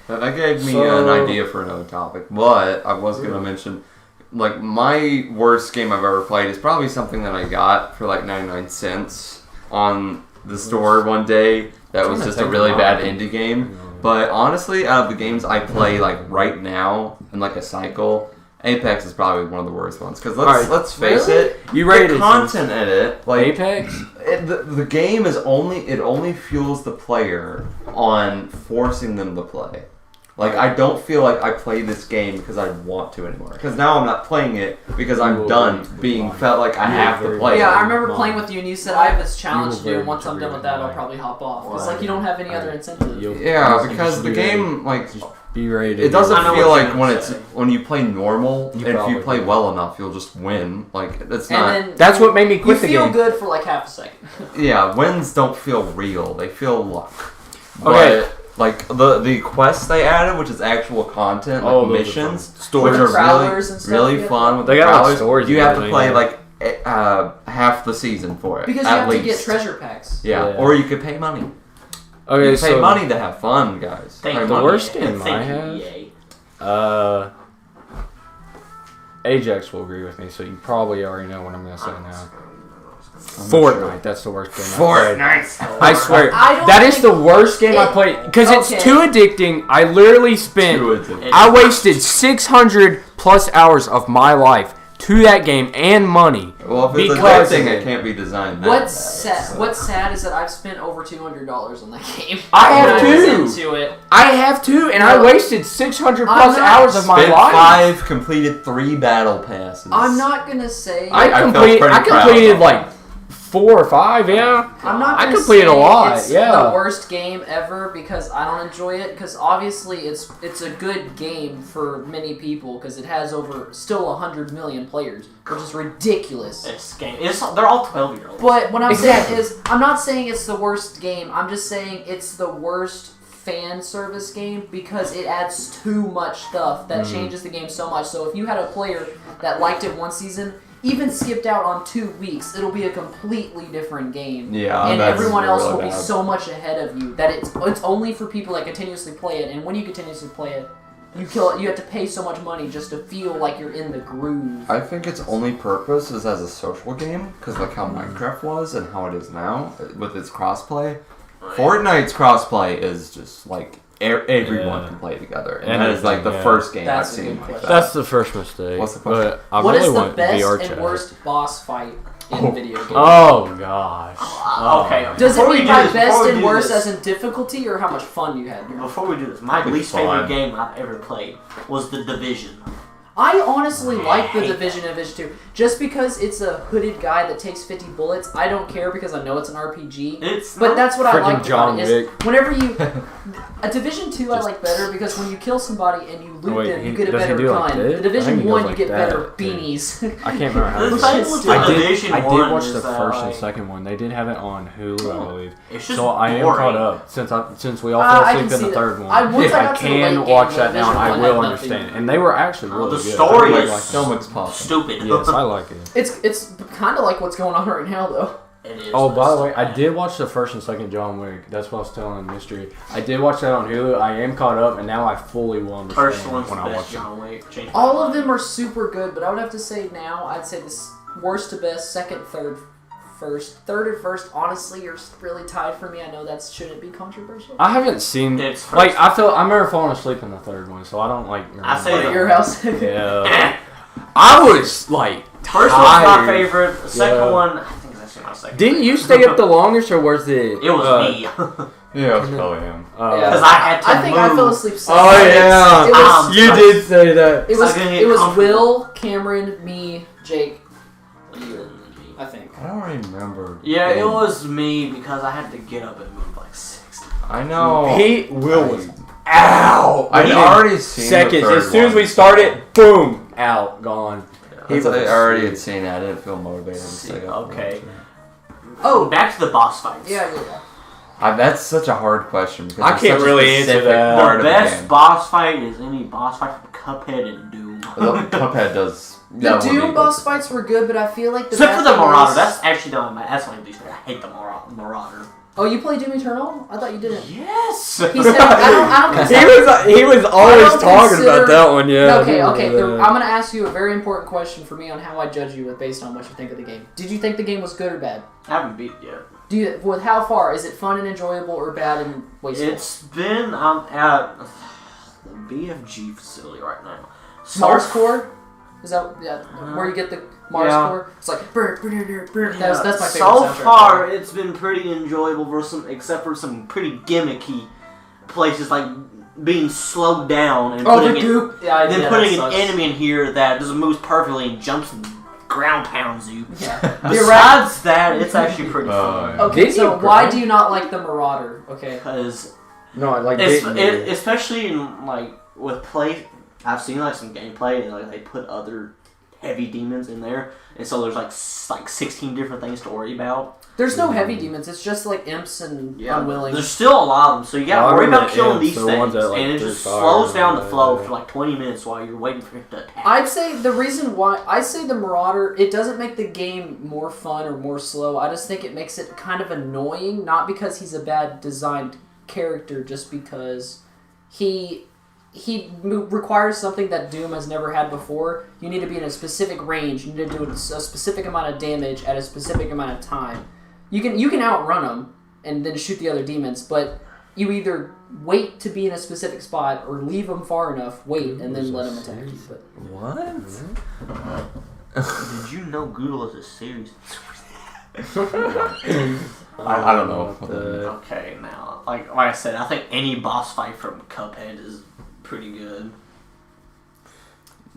S1: That gave me an idea for another topic, but I was going to mention, like, my worst game I've ever played is probably something that I got for like 99 cents on the store one day that was just a really bad indie game. But honestly, out of the games I play like right now in like a cycle, Apex is probably one of the worst ones. Because let's face it,
S3: you rated
S1: the content in it, like
S3: Apex.
S1: The game is only fuels the player on forcing them to play. Like, I don't feel like I play this game because I want to anymore. Because now I'm not playing it because I'm done being felt like I have to play it.
S2: Yeah, I remember playing with you and you said, I have this challenge to do, and once I'm done with that, I'll probably hop off. Because, like, you don't have any other incentive.
S1: Yeah, because the game, like,
S3: be rated.
S1: it doesn't feel like when you play normal, and if you play well enough, you'll just win. Like, it's not...
S3: That's what made me quit the game.
S2: You feel good for, like, half a second.
S1: Yeah, wins don't feel real. They feel luck.
S3: Okay.
S1: But, like, the quests they added, which is actual content, like missions, which are really fun. With
S3: they
S1: the
S3: got
S1: prowlers,
S3: stories.
S1: You have to play, like, half the season for it.
S2: Because you have to get treasure packs.
S1: Yeah, or you could pay money.
S3: Okay,
S1: you pay money to have fun, guys.
S3: The worst game I have, Ajax will agree with me, so you probably already know what I'm going to say now. Fortnite, that's the worst game
S1: Fortnite!
S3: I swear, that is the worst game I played, because it's too addicting. I literally I wasted 600 plus hours of my life to that game and money.
S1: Well, if it's addicting, it can't be designed that
S2: What's sad is that I've spent over $200 on that game.
S3: I have too. I have too, and I wasted 600 plus hours of my life.
S1: 5, completed 3 battle passes.
S2: I'm not gonna say
S3: I completed like 4 or 5, yeah.
S2: I'm not gonna
S3: I completed
S2: say
S3: a lot,
S2: it's
S3: yeah.
S2: the worst game ever because I don't enjoy it. Because obviously it's a good game for many people because it has still 100 million players, which is ridiculous.
S6: They're all 12-year-olds.
S2: But what I'm saying is, I'm not saying it's the worst game. I'm just saying it's the worst fan service game because it adds too much stuff that changes the game so much. So if you had a player that liked it one season, even skipped out on 2 weeks, it'll be a completely different game.
S1: Yeah,
S2: and everyone else will
S1: bad.
S2: be so much ahead of you that it's only for people that continuously play it. And when you continuously play it, you have to pay so much money just to feel like you're in the groove.
S1: I think its only purpose is as a social game because like how Minecraft was and how it is now with its crossplay. Fortnite's crossplay is just like everyone can play together, and that is like the first game I've seen.
S3: That's the first mistake.
S1: What's the question?
S2: What is the best and worst boss fight in video games?
S3: Oh gosh.
S6: Okay.
S2: Does it mean by best and worst as in difficulty or how much fun you had?
S6: Before we do this, my least favorite game I've ever played was The Division.
S2: I honestly like the
S6: hate
S2: Division and Division 2. Just because it's a hooded guy that takes 50 bullets, I don't care because I know it's an RPG. But that's what I like about it. Is whenever you... A Division 2 I like better because when you kill somebody and you loot them, you get a better gun. The Division 1, you get better beanies.
S3: I can't remember how I did watch the first and second one. They did have it on Hulu, I believe. So I am caught up since we all fell asleep in the third one. If I can watch that now, I will understand. And they were actually really good.
S6: The story is
S1: so much pop.
S6: Stupid.
S3: Yes, I like it.
S2: It's kind of like what's going on right now, though.
S3: Oh, by the way, I did watch the first and second John Wick. That's what I was telling Mystery. I did watch that on Hulu. I am caught up, and now I fully will understand
S6: First one's
S3: when
S6: the
S3: I
S6: best
S3: watch it.
S6: John Wick.
S2: All of them are super good, but I would have to say now, I'd say this worst to best, second, third, first. Third and first, honestly, are really tied for me. I know that shouldn't be controversial.
S3: I haven't seen
S6: It's
S3: like I remember falling asleep in the third one, so I don't like.
S6: I say
S2: At your house.
S3: Yeah. I was like
S6: First one's my favorite. The second one, I think it's actually my second.
S3: Didn't you stay up the longest, or was it?
S6: It was me.
S1: Yeah, it was probably him.
S6: Because I had to
S2: I think
S6: move.
S2: I fell asleep.
S3: Oh yeah,
S2: It was,
S3: you did say that.
S2: it was Will, Cameron, me, Jake, you, I think.
S1: I don't remember.
S6: Yeah, it was me because I had to get up and move like 6 times.
S1: I know.
S3: Will was out.
S1: I'd already seen
S3: seconds.
S1: the third
S3: As soon as
S1: one.
S3: we started, boom, out, gone.
S1: I already had seen it. I didn't feel motivated to stay up.
S6: Okay.
S2: Oh,
S6: back to the boss fights.
S2: yeah.
S1: That's such a hard question because
S3: I
S1: it's
S3: can't
S1: such a
S3: really answer
S1: specific
S3: that.
S1: part
S6: The
S1: of the
S6: best
S1: game.
S6: boss fight is any boss fight from Cuphead and Doom.
S1: Cuphead does.
S2: The Doom boss fights were good, but I feel like the
S6: Except for
S2: bad
S6: the
S2: thing
S6: Marauder.
S2: is-
S6: That's actually that's my least favorite. I hate the Marauder.
S2: Oh, you play Doom Eternal? I thought you didn't.
S6: Yes!
S2: He said, I don't
S3: He was always
S2: don't
S3: talking
S2: consider-
S3: about that one. Yeah.
S2: Okay. I'm
S3: Yeah.
S2: going to ask you a very important question for me on how I judge you based on what you think of the game. Did you think the game was good or bad?
S6: I haven't beat it yet.
S2: Do you, with how far? Is it fun and enjoyable or bad and wasteful?
S6: It's been at the BFG facility right now.
S2: Mars Core? Is that where you get the Mars
S6: Yeah.
S2: Core? It's like brr. That's my favorite
S6: So
S2: soundtrack.
S6: far, it's been pretty enjoyable, except for some pretty gimmicky places like being slowed down and
S2: Oh,
S6: putting
S2: the goop.
S6: putting
S2: that
S6: an
S2: sucks.
S6: enemy in here that just moves perfectly and jumps and ground pounds you.
S2: Yeah.
S6: Besides that, it's actually pretty fun.
S2: Okay,
S3: Did
S2: so
S3: you
S2: why
S3: grind?
S2: do you not like the Marauder? Okay.
S6: Because
S3: No, like
S6: especially in with play, I've seen some gameplay and they put other heavy demons in there, and so there's like 16 different things to worry about.
S2: There's no heavy demons. It's just like imps and unwilling.
S6: There's still a lot of them, so you gotta worry about killing these
S3: the ones
S6: things,
S3: that,
S6: and it
S3: breathe
S6: just
S3: fire
S6: slows
S3: and
S6: down
S3: all
S6: the flow
S3: that.
S6: for like 20 minutes while you're waiting for it to attack.
S2: I'd say the reason why I say the Marauder, it doesn't make the game more fun or more slow. I just think it makes it kind of annoying, not because he's a bad designed character, just because he requires something that Doom has never had before. You need to be in a specific range. You need to do a specific amount of damage at a specific amount of time. You can outrun them and then shoot the other demons, but you either wait to be in a specific spot or leave them far enough, wait, and then let them attack you. But
S1: What?
S6: Did you know Goodle is a series?
S1: I don't know.
S6: Okay, now, like I said, I think any boss fight from Cuphead is pretty good.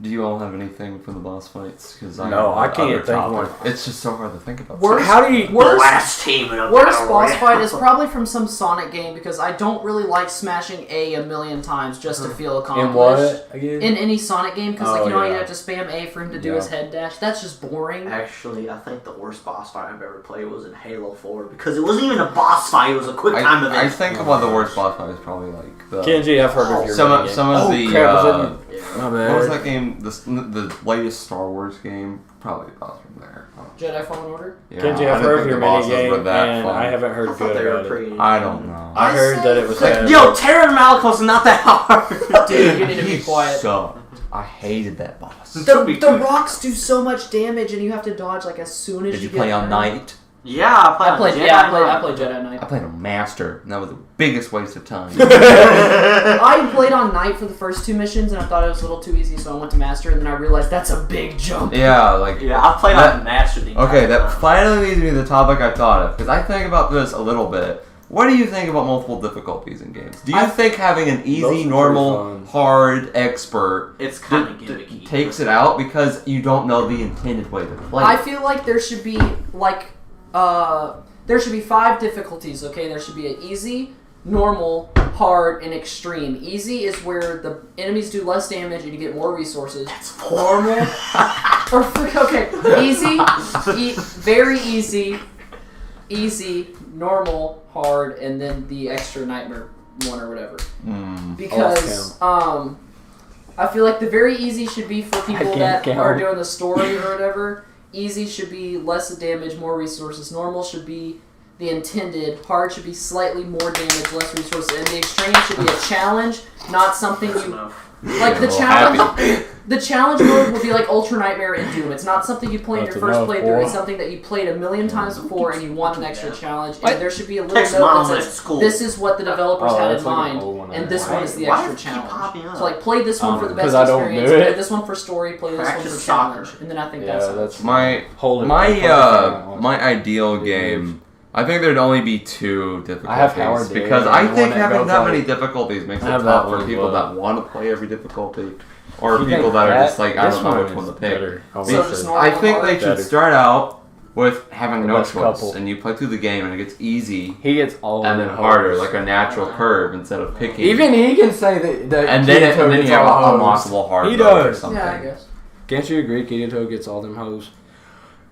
S1: Do you all have anything for the boss fights? Because
S3: No, I can't think of one.
S1: It's just so hard to think about.
S3: How do you?
S6: The last team in a
S2: Worst
S6: battle
S2: boss
S6: royale.
S2: fight is probably from some Sonic game because I don't really like smashing A million times just to feel accomplished.
S3: In what again?
S2: In any Sonic game, because
S3: Oh,
S2: you know
S3: yeah.
S2: you have to spam A for him to do his head dash. That's just boring.
S6: Actually, I think the worst boss fight I've ever played was in Halo 4 because it wasn't even a boss fight; it was a quick time event.
S1: I think one of the worst boss fights is probably like the
S3: Kenji, I've heard of your
S1: some
S3: minigame.
S1: of the.
S3: crap, was it? My
S1: What was
S3: bad.
S1: that game? The latest Star Wars game. Probably the boss from there.
S2: Jedi Fallen Order?
S1: Yeah,
S3: Kenji,
S1: I
S3: I've
S1: didn't
S3: heard of
S1: think
S3: your
S1: the bosses were
S3: minigame,
S1: that
S3: and
S1: fun.
S3: I haven't heard
S6: I thought
S3: good
S6: they were
S3: about it.
S6: pretty.
S1: I don't know.
S3: I heard that it was bad.
S6: Yo, Terran Malikos not that hard.
S2: Dude, you need to be
S1: He
S2: quiet.
S1: sucked. I hated that boss.
S2: The rocks do so much damage, and you have to dodge like as soon as
S1: Did you
S2: get
S1: play on
S2: hurt.
S1: Knight?
S6: Yeah, I played.
S2: I played.
S6: Jedi
S2: Yeah, I
S6: Knight.
S2: played Jedi Knight.
S1: I played on Master, and that was the biggest waste of time.
S2: I played on Knight for the first 2 missions, and I thought it was a little too easy, so I went to Master, and then I realized that's a big jump.
S1: Yeah, like
S6: Yeah, I played on Master. The
S1: okay,
S6: entire
S1: that
S6: time.
S1: finally leads me to the topic I thought of because I think about this a little bit. what do you think about multiple difficulties in games? Do you think having an
S3: Those
S1: easy,
S3: are
S1: normal,
S3: pretty fun.
S1: hard, expert
S6: It's kind of gimmicky.
S1: takes it out because you don't know the intended way to play?
S2: I feel like there should be there should be 5 difficulties. Okay, there should be an easy, normal, hard, and extreme. Easy is where the enemies do less damage and you get more resources.
S6: That's normal.
S2: Okay, easy, very easy, normal, hard, and then the extra nightmare one or whatever. Because I feel like the very easy should be for people that are doing the story or whatever. Easy should be less damage, more resources. Normal should be the intended. Hard should be slightly more damage, less resources. And the extreme should be a challenge, not something you... Like the challenge... The challenge mode would be like Ultra Nightmare and Doom. It's not something you play in your first playthrough. It's something that you played a million times before and you want an extra challenge. And there should be a little note that says, this is what the developers had in mind, and this one is the extra challenge. So like, play this one for the best experience, play this one for story, play this one for challenge. And then I think that's
S1: my ideal game. I think there'd only be 2 difficulties because I think having that many difficulties makes it tough for people that want to play every difficulty. Or people that are just like, I don't know which one to pick. I think they should start out with having no choice, and you play through the game, and it gets easy.
S3: He gets all
S1: and then harder, like a natural curve instead of picking.
S3: Even he can say that.
S1: And then you have an unlockable hard.
S3: He does.
S1: Or something.
S2: Yeah, I guess.
S3: Can't you agree? Kirito gets all them hoes.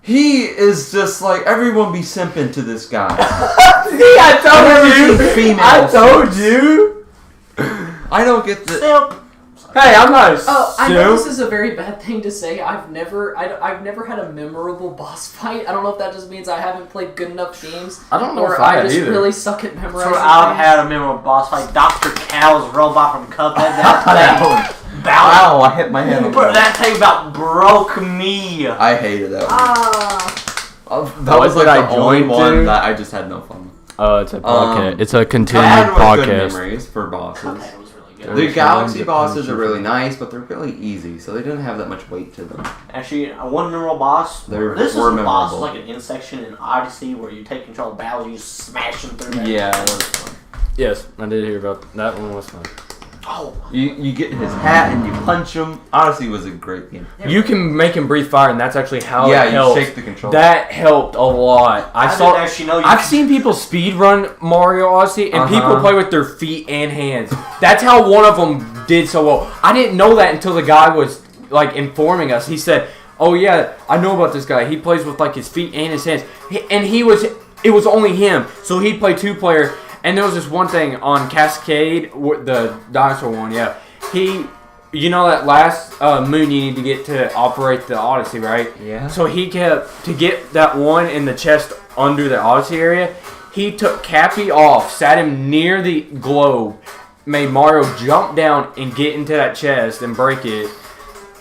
S1: He is just like, everyone be simping to this guy.
S3: See, I told you.
S1: I don't get the.
S3: Hey, I'm not a
S2: I know this is a very bad thing to say. I've never had a memorable boss fight. I don't know if that just means I haven't played good enough games.
S3: I don't know
S2: or
S3: if
S2: I just really suck at memorizing.
S6: So I've had a memorable boss fight. Dr. Cal's robot from Cuphead.
S1: Wow, I hit my head on
S6: that thing about broke me.
S1: I hated that one. That was like the only one that I just had no fun with.
S3: Oh, it's a podcast. It's a continued
S1: podcast. Good
S3: podcast.
S1: memories for bosses.
S6: Cuphead was really good.
S1: The Galaxy bosses are really nice, but they're really easy, so they didn't have that much weight to them.
S6: Actually, one memorable boss.
S1: This
S6: is a boss like an end section in Odyssey where you take control of battles, you smash them through.
S1: Yeah, that was fun.
S3: Yes, I did hear about that one. Was fun.
S6: Oh,
S1: you get in his hat and you punch him. Odyssey was a great game.
S3: You can make him breathe fire, and that's actually how
S1: it
S3: helps.
S1: Yeah, you shake the controller.
S3: That helped a lot. I've seen people speed run Mario Odyssey, and people play with their feet and hands. That's how one of them did so well. I didn't know that until the guy was like informing us. He said, "Oh yeah, I know about this guy. He plays with like his feet and his hands." It was only him, so he'd play 2-player. And there was this one thing on Cascade, the dinosaur one, yeah. You know that last moon you need to get to operate the Odyssey, right?
S1: Yeah.
S3: So he kept, to get that one in the chest under the Odyssey area, he took Cappy off, sat him near the globe, made Mario jump down and get into that chest and break it.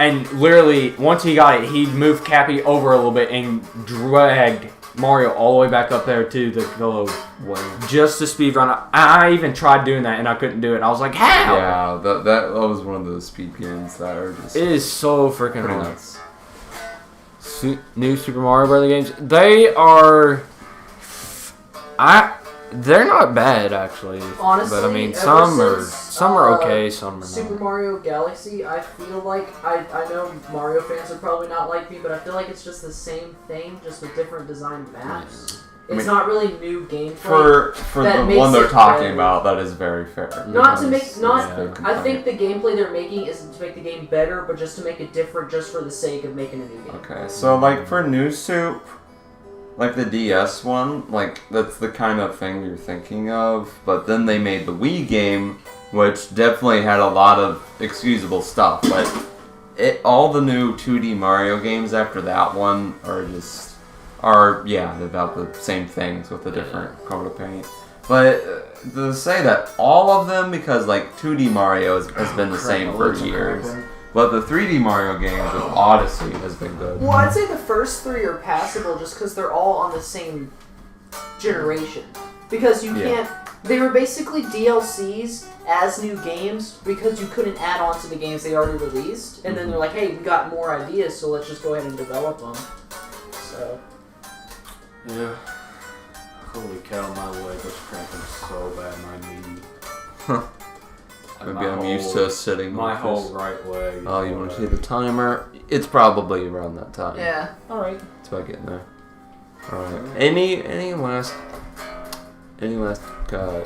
S3: And literally, once he got it, he moved Cappy over a little bit and dragged Mario all the way back up there to the globe.
S1: Wow.
S3: Just to speedrun. I even tried doing that and I couldn't do it. I was like, how?
S1: Yeah, that was one of those speed games that are just...
S3: It is so freaking
S1: pretty
S3: hard.
S1: nuts.
S3: New Super Mario Bros. Games. They are... They're not bad, actually.
S2: Honestly,
S3: but I mean,
S2: ever
S3: some are okay, some are not.
S2: Super Mario Galaxy, I feel like, I know Mario fans would probably not like me, but I feel like it's just the same thing, just with different design maps. It's not really new gameplay.
S1: For the one they're talking about, that is very fair.
S2: I think the gameplay they're making isn't to make the game better, but just to make it different just for the sake of making a new game.
S1: Okay, so like for New Soup, like the DS one, like that's the kind of thing you're thinking of, but then they made the Wii game, which definitely had a lot of excusable stuff, but all the new 2D Mario games after that one are about the same things with a different coat of paint. But to say that all of them, because like 2D Mario has been the same for years. But the 3D Mario games with Odyssey has been good.
S2: Well, I'd say the first 3 are passable just because they're all on the same generation. Because you can't... They were basically DLCs as new games because you couldn't add on to the games they already released. And then they're like, hey, we got more ideas, so let's just go ahead and develop them. So...
S3: Yeah. Holy cow, my leg was cramping so bad, my knee. Like
S1: Maybe I'm used to sitting.
S3: My
S1: like
S3: whole
S1: this.
S3: right leg.
S1: Oh, you want to see the timer? It's probably around that time.
S2: Yeah. All right.
S1: It's about getting there. All right. Any last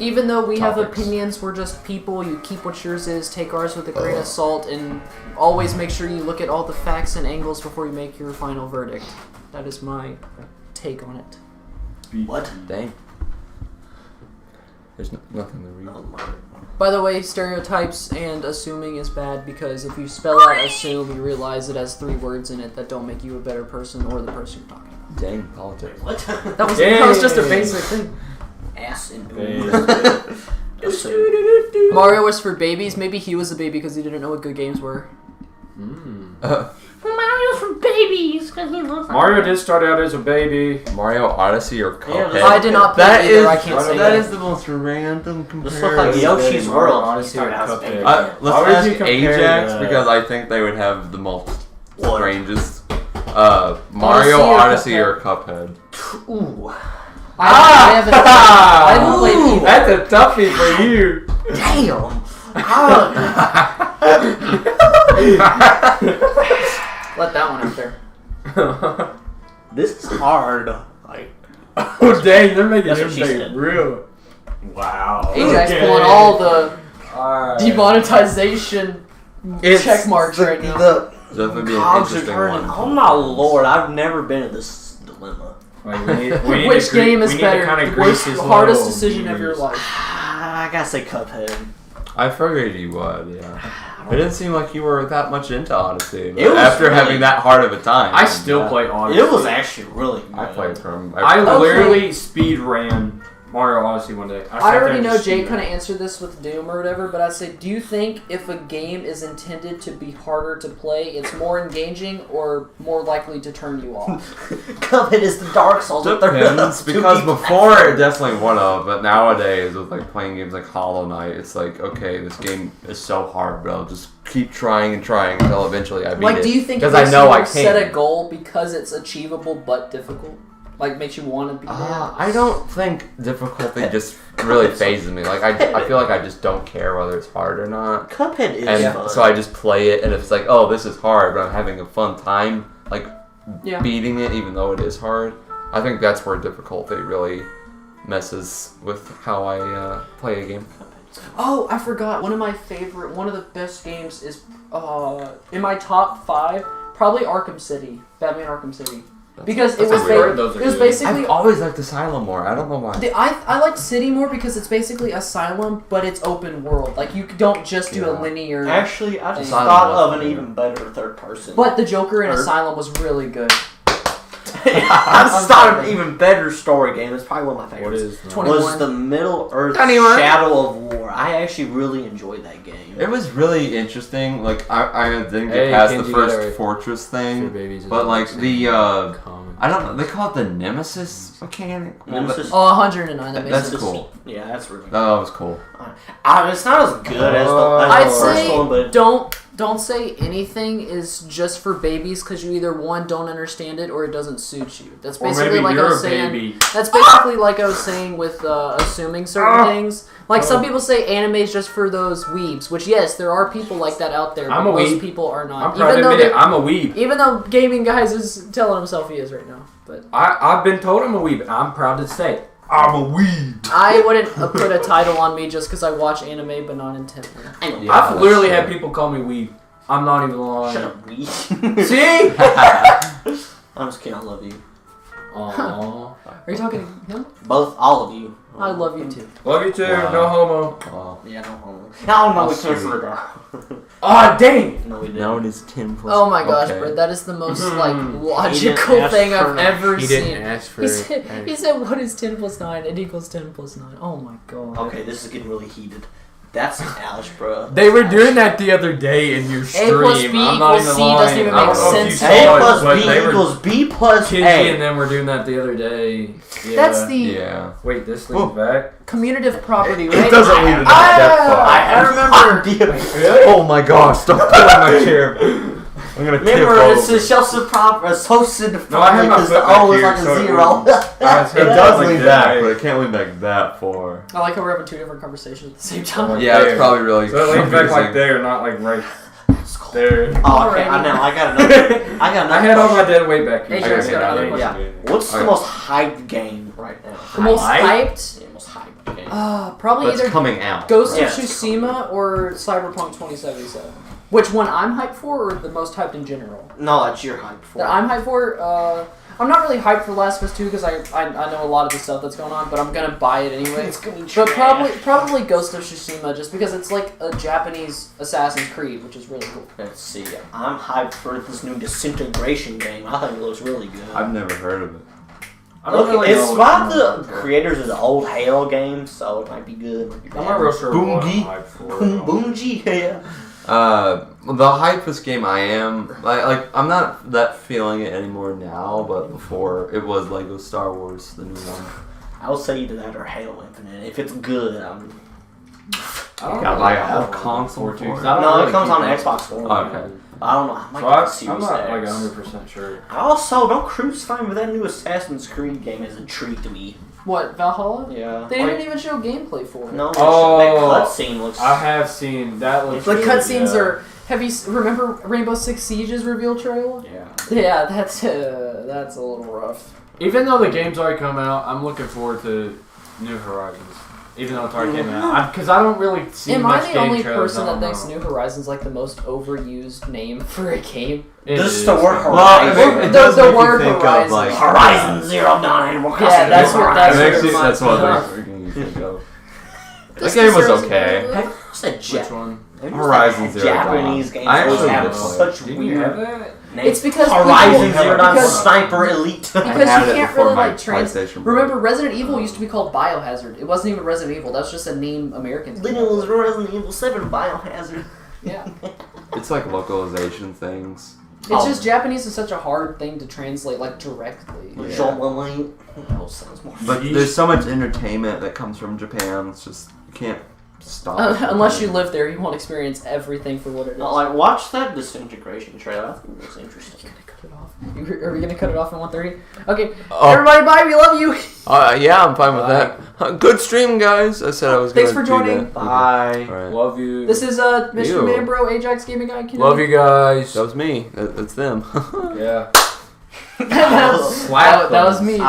S2: Even though we have
S1: topics?
S2: opinions, we're just people. You keep what yours is, take ours with a grain of salt, and always make sure you look at all the facts and angles before you make your final verdict. That is my take on it.
S6: What?
S1: Dang. There's nothing to read.
S6: Oh my.
S2: By the way, stereotypes and assuming is bad because if you spell out assume, you realize it has 3 words in it that don't make you a better person or the person you're talking about.
S1: Dang, politics.
S6: What?
S2: That was just a basic thing.
S6: Ass and
S2: Mario was for babies. Maybe he was a baby because he didn't know what good games were.
S5: Mario's for babies because he looks like
S3: Mario did start out as a baby.
S1: Mario Odyssey or Cuphead?
S2: I did not play
S1: That
S2: either.
S1: is
S2: I can't say
S1: that
S2: that.
S1: is the most random
S6: This
S1: comparison.
S6: look like Yoshi's
S3: Mario
S6: World.
S3: Odyssey or Cuphead.
S1: Let's
S3: Why would
S1: ask
S3: you compare
S1: Ajax
S3: the-
S1: because I think they would have the most
S6: What?
S1: strangest. Mario Odyssey or Cuphead?
S6: Ooh.
S2: I haven't played either.
S3: That's a toughie for you.
S6: Damn.
S2: Let that one out there.
S6: This is hard. Like,
S3: Oh dang, they're making
S6: That's
S3: him
S6: what she
S3: say
S6: said.
S3: real. Wow.
S2: Ajax
S3: Okay.
S2: pulling all the
S3: Alright.
S2: demonetization check marks right now.
S6: The
S1: Is that gonna be an
S6: cogs are
S1: interesting
S6: turning.
S1: one?
S6: Oh my lord! I've never been in this dilemma.
S3: Wait, we need
S2: Which
S3: to gre-
S2: game is
S3: we need
S2: better?
S3: To kind
S2: The
S3: of grease
S2: worst,
S3: his
S2: hardest
S3: little
S2: decision of your
S3: gears.
S2: life.
S6: I gotta say Cuphead.
S1: I figured you would, yeah. It didn't seem like you were that much into Odyssey.
S6: It was
S1: after
S6: really-
S1: having that hard of a time.
S3: I still play Odyssey.
S6: It was actually really good.
S1: I played from.
S3: I
S2: Okay.
S3: literally speed ran Mario Odyssey one day.
S2: I already know Jay kind of answered this with Doom or whatever, but I say, do you think if a game is intended to be harder to play, it's more engaging or more likely to turn you off?
S6: Cuphead is the Dark Souls. of the-
S1: Depends,
S6: to
S1: because
S6: be
S1: before
S6: faster.
S1: it definitely would have, but nowadays with like playing games like Hollow Knight, it's like, okay, this game is so hard, but I'll just keep trying and trying until eventually I beat it.
S2: Like, do you think it
S1: because I
S2: makes
S1: know
S2: you
S1: I
S2: set a
S1: can.
S2: goal because it's achievable but difficult? Like, makes you want to be there?
S1: I don't think difficulty just really phases me. Like I feel like I just don't care whether it's hard or not.
S6: Cuphead is
S1: And
S6: fun.
S1: so I just play it, and if it's like, oh, this is hard, but I'm having a fun time, like,
S2: Yeah.
S1: beating it, even though it is hard. I think that's where difficulty really messes with how I play a game.
S2: Oh, I forgot. One of the best games is, in my top 5, probably Arkham City. Batman Arkham City. Because it was,
S3: weird. Those are good.
S2: basically...
S1: I've always liked Asylum more. I don't know why.
S2: I like City more because it's basically Asylum, but it's open world. Like, you don't just do a
S1: Yeah.
S2: linear...
S6: Actually, I just
S1: Asylum
S6: thought
S1: was
S6: of an
S1: better.
S6: even better third person.
S2: But the Joker in
S6: Or-
S2: Asylum was really good.
S6: I just thought of an even better story game. It's probably one of my
S3: What
S6: favorites.
S3: is that?
S2: 21.
S6: Was the Middle Earth
S1: 21.
S6: Shadow of War. I actually really enjoyed that game.
S1: It was really interesting. Like, I didn't get
S3: Hey,
S1: past
S3: Kenji,
S1: the
S3: get
S1: first
S3: it right.
S1: fortress
S3: Your
S1: thing.
S3: babies is
S1: But, like,
S3: awesome.
S1: the,
S3: Common.
S1: I don't know, they call it the Nemesis mechanic?
S6: Nemesis.
S2: Oh, 109. That makes
S1: That's
S2: sense.
S1: cool.
S6: Yeah, that's really good.
S1: That was cool.
S6: It's not as good as the
S2: I'd
S6: first
S2: say
S6: one, but
S2: don't say anything is just for babies because you either one don't understand it or it doesn't suit you. That's
S3: Or
S2: basically
S3: maybe
S2: like I
S3: you're
S2: was
S3: a
S2: saying.
S3: baby.
S2: That's basically like I was saying with assuming certain things. Like some people say anime is just for those weebs, which yes, there are people like that out there, but
S3: I'm a
S2: most
S3: weeb.
S2: people are
S3: I'm
S2: not.
S3: proud to admit it.
S2: they-
S3: I'm a weeb.
S2: even though gaming guys is telling himself he is right now, but
S3: I've been told I'm a weeb. I'm proud to say I'm a weeb.
S2: I wouldn't put a title on me just because I watch anime, but not intently.
S1: Yeah,
S3: I've
S1: that's
S3: literally
S1: true.
S3: had people call me weeb. I'm not even lying.
S6: shut up, Wee.
S3: See?
S6: I'm just kidding. I love you.
S3: Aww.
S2: Are you talking to him?
S6: Both, all of you.
S2: I love you too.
S3: Love you too.
S1: Wow.
S3: No homo.
S1: Oh.
S6: Yeah, no homo. No, we
S1: That's
S6: can't
S1: sweet.
S6: for that.
S3: Ah, dang.
S6: No, we didn't.
S1: Now it is 10 plus.
S2: Oh my gosh,
S1: okay.
S2: Brett, that is the most like
S6: He didn't
S2: logical
S6: ask
S2: thing
S6: for
S2: I've
S6: it.
S2: ever
S3: He
S2: seen.
S3: didn't ask for
S2: He
S3: it.
S2: said, "What is 10 plus 9? It equals 10 plus 9." Oh my god.
S6: Okay, this is getting really heated. That's algebra.
S3: They were doing that the other day in your stream.
S2: plus B
S3: I'm not
S2: equals
S3: even
S2: C
S3: lying.
S2: doesn't even
S3: I don't
S2: make
S3: know if you
S2: sense.
S3: saw
S6: A
S3: it,
S6: plus
S3: but
S6: B
S3: they were-
S6: equals B plus
S3: Kenji
S6: A.
S3: and them were doing that the other day. Yeah.
S2: That's the
S1: Yeah.
S3: Wait, this leads back.
S2: commutative property,
S1: It
S2: right?
S1: doesn't lead to that far.
S6: I remember.
S3: Really?
S1: Oh my gosh, stop pulling my chair. I'm gonna tip
S6: Remember, it's
S1: over.
S6: a associative
S3: No, I have my
S6: because the
S3: foot back
S6: O is
S3: here,
S6: like a
S3: so it
S6: 0.
S1: It does lean back, but it can't lean back that far.
S2: I like how we're having two different conversations at the same time.
S3: Like
S1: Yeah,
S3: there.
S1: it's probably really.
S3: So it leans back like
S1: confusing.
S3: there, not like right there.
S6: Oh, okay. I know. I got another.
S3: I had all my dead weight back here.
S2: Hey, Jared's
S3: I
S2: got
S3: got
S2: another
S3: another
S6: Yeah. What's the
S1: Okay.
S6: most hyped game right now?
S2: The most
S3: Hype?
S2: hyped?
S6: Yeah, most hyped game.
S2: Probably
S1: But it's
S2: either
S1: coming out.
S2: Ghost
S6: Yeah,
S2: of
S6: it's
S2: Tsushima or Cyberpunk 2077. Which one I'm hyped for, or the most hyped in general?
S6: No, that's your hype for.
S2: That I'm hyped for. I'm not really hyped for Last of Us 2 because I know a lot of the stuff that's going on, but I'm gonna buy it anyway.
S6: It's gonna be
S2: But
S6: trash.
S2: probably Ghost of Tsushima just because it's like a Japanese Assassin's Creed, which is really cool.
S6: Let's see. I'm hyped for this new Disintegration game. I think it looks really good.
S1: I've never heard of it.
S3: I don't
S6: Look,
S3: really
S6: it's
S3: know
S6: by
S3: what's
S6: the
S3: going on.
S6: creators of the old Halo games, so it might be good. Might be
S3: I'm not real sure what I'm
S1: Boongi.
S3: hyped for.
S6: Bungie, yeah.
S1: The hype this game I am like I'm not that feeling it anymore now, but before it was Lego Star Wars, the new one.
S6: I would say either that or Halo Infinite. If it's good, I'm.
S3: I don't
S1: Gotta
S3: really
S1: buy a
S3: have
S1: whole console
S3: one,
S1: for
S3: too, 'cause
S1: it.
S3: I don't
S6: No,
S3: really
S6: it comes
S3: keep
S6: on
S3: up.
S6: Xbox One.
S1: Okay.
S6: I don't know. I might
S3: So
S6: get the
S3: I'm
S6: Series
S3: not
S6: X.
S3: like 100% sure.
S6: Also, don't crucify me, but that new Assassin's Creed game is a treat to me.
S2: What, Valhalla?
S6: Yeah.
S2: They didn't even show gameplay for it.
S6: No,
S3: Oh,
S6: that cutscene looks.
S3: I have seen that. Looks
S2: The
S3: good,
S2: cutscenes
S3: yeah.
S2: are. Have you remember Rainbow Six Siege's reveal trailer?
S6: Yeah.
S2: Yeah, that's a little rough.
S3: Even though the game's already come out, I'm looking forward to New Horizons. Even though it's already came out, because I don't really see
S2: Am I
S3: much
S2: the
S3: game
S2: only
S3: trailers,
S2: person
S3: I
S2: that
S3: don't
S2: thinks
S3: know.
S2: New Horizons like the most overused name for a game?
S3: It
S6: This is
S3: is.
S6: the word
S1: Well,
S6: Horizon.
S1: it
S2: The-
S1: does
S2: the
S1: make you
S2: word
S1: think
S2: Horizon.
S1: of like
S6: Horizon Zero Dawn.
S2: Yeah, that's what- that's
S1: It
S2: what
S1: makes
S2: it
S1: you, that's what
S2: reminds
S1: makes you think of. That
S2: This
S1: game was
S2: deserves-
S1: okay.
S6: Have you said
S3: Which one?
S1: Horizon Zero Dawn.
S6: Japanese games
S1: I
S6: always
S1: actually
S6: have
S1: did play
S6: such
S3: Didn't you have
S6: weird
S3: that?
S6: names.
S2: It's because
S6: Horizon
S2: people-
S6: Zero Dawn
S2: because-
S6: Sniper Elite.
S2: Because
S1: I
S2: you
S1: had it
S2: can't
S1: before
S2: really
S1: my
S2: like trans.
S1: PlayStation broke.
S2: Remember, Resident Evil used to be called Biohazard. It wasn't even Resident Evil. That's just a name Americans.
S6: Then it was Resident Evil 7 Biohazard.
S2: Yeah.
S1: It's like localization things.
S2: It's just Japanese is such a hard thing to translate like directly.
S1: Yeah.
S6: Jean-Marie. That sounds more.
S1: But there's so much entertainment that comes from Japan. It's just you can't stop. it.
S2: Unless you live there, you won't experience everything for what it is.
S6: Like, watch that Disintegration trailer. I think it looks interesting.
S2: Cut it off. Are we gonna cut it off at 1:30? Okay.
S1: Oh.
S2: Everybody, bye. We love you.
S1: Yeah, I'm fine with that. Good stream, guys. I said I was.
S2: Thanks
S1: gonna
S2: for
S1: do
S2: joining.
S1: that.
S6: Bye.
S1: All right.
S3: Love you.
S2: This is Mr.
S1: Ew.
S2: Manbro, Ajax Gaming Guy.
S3: Love you guys.
S1: That was me. That's them.
S3: Yeah.
S2: that was me.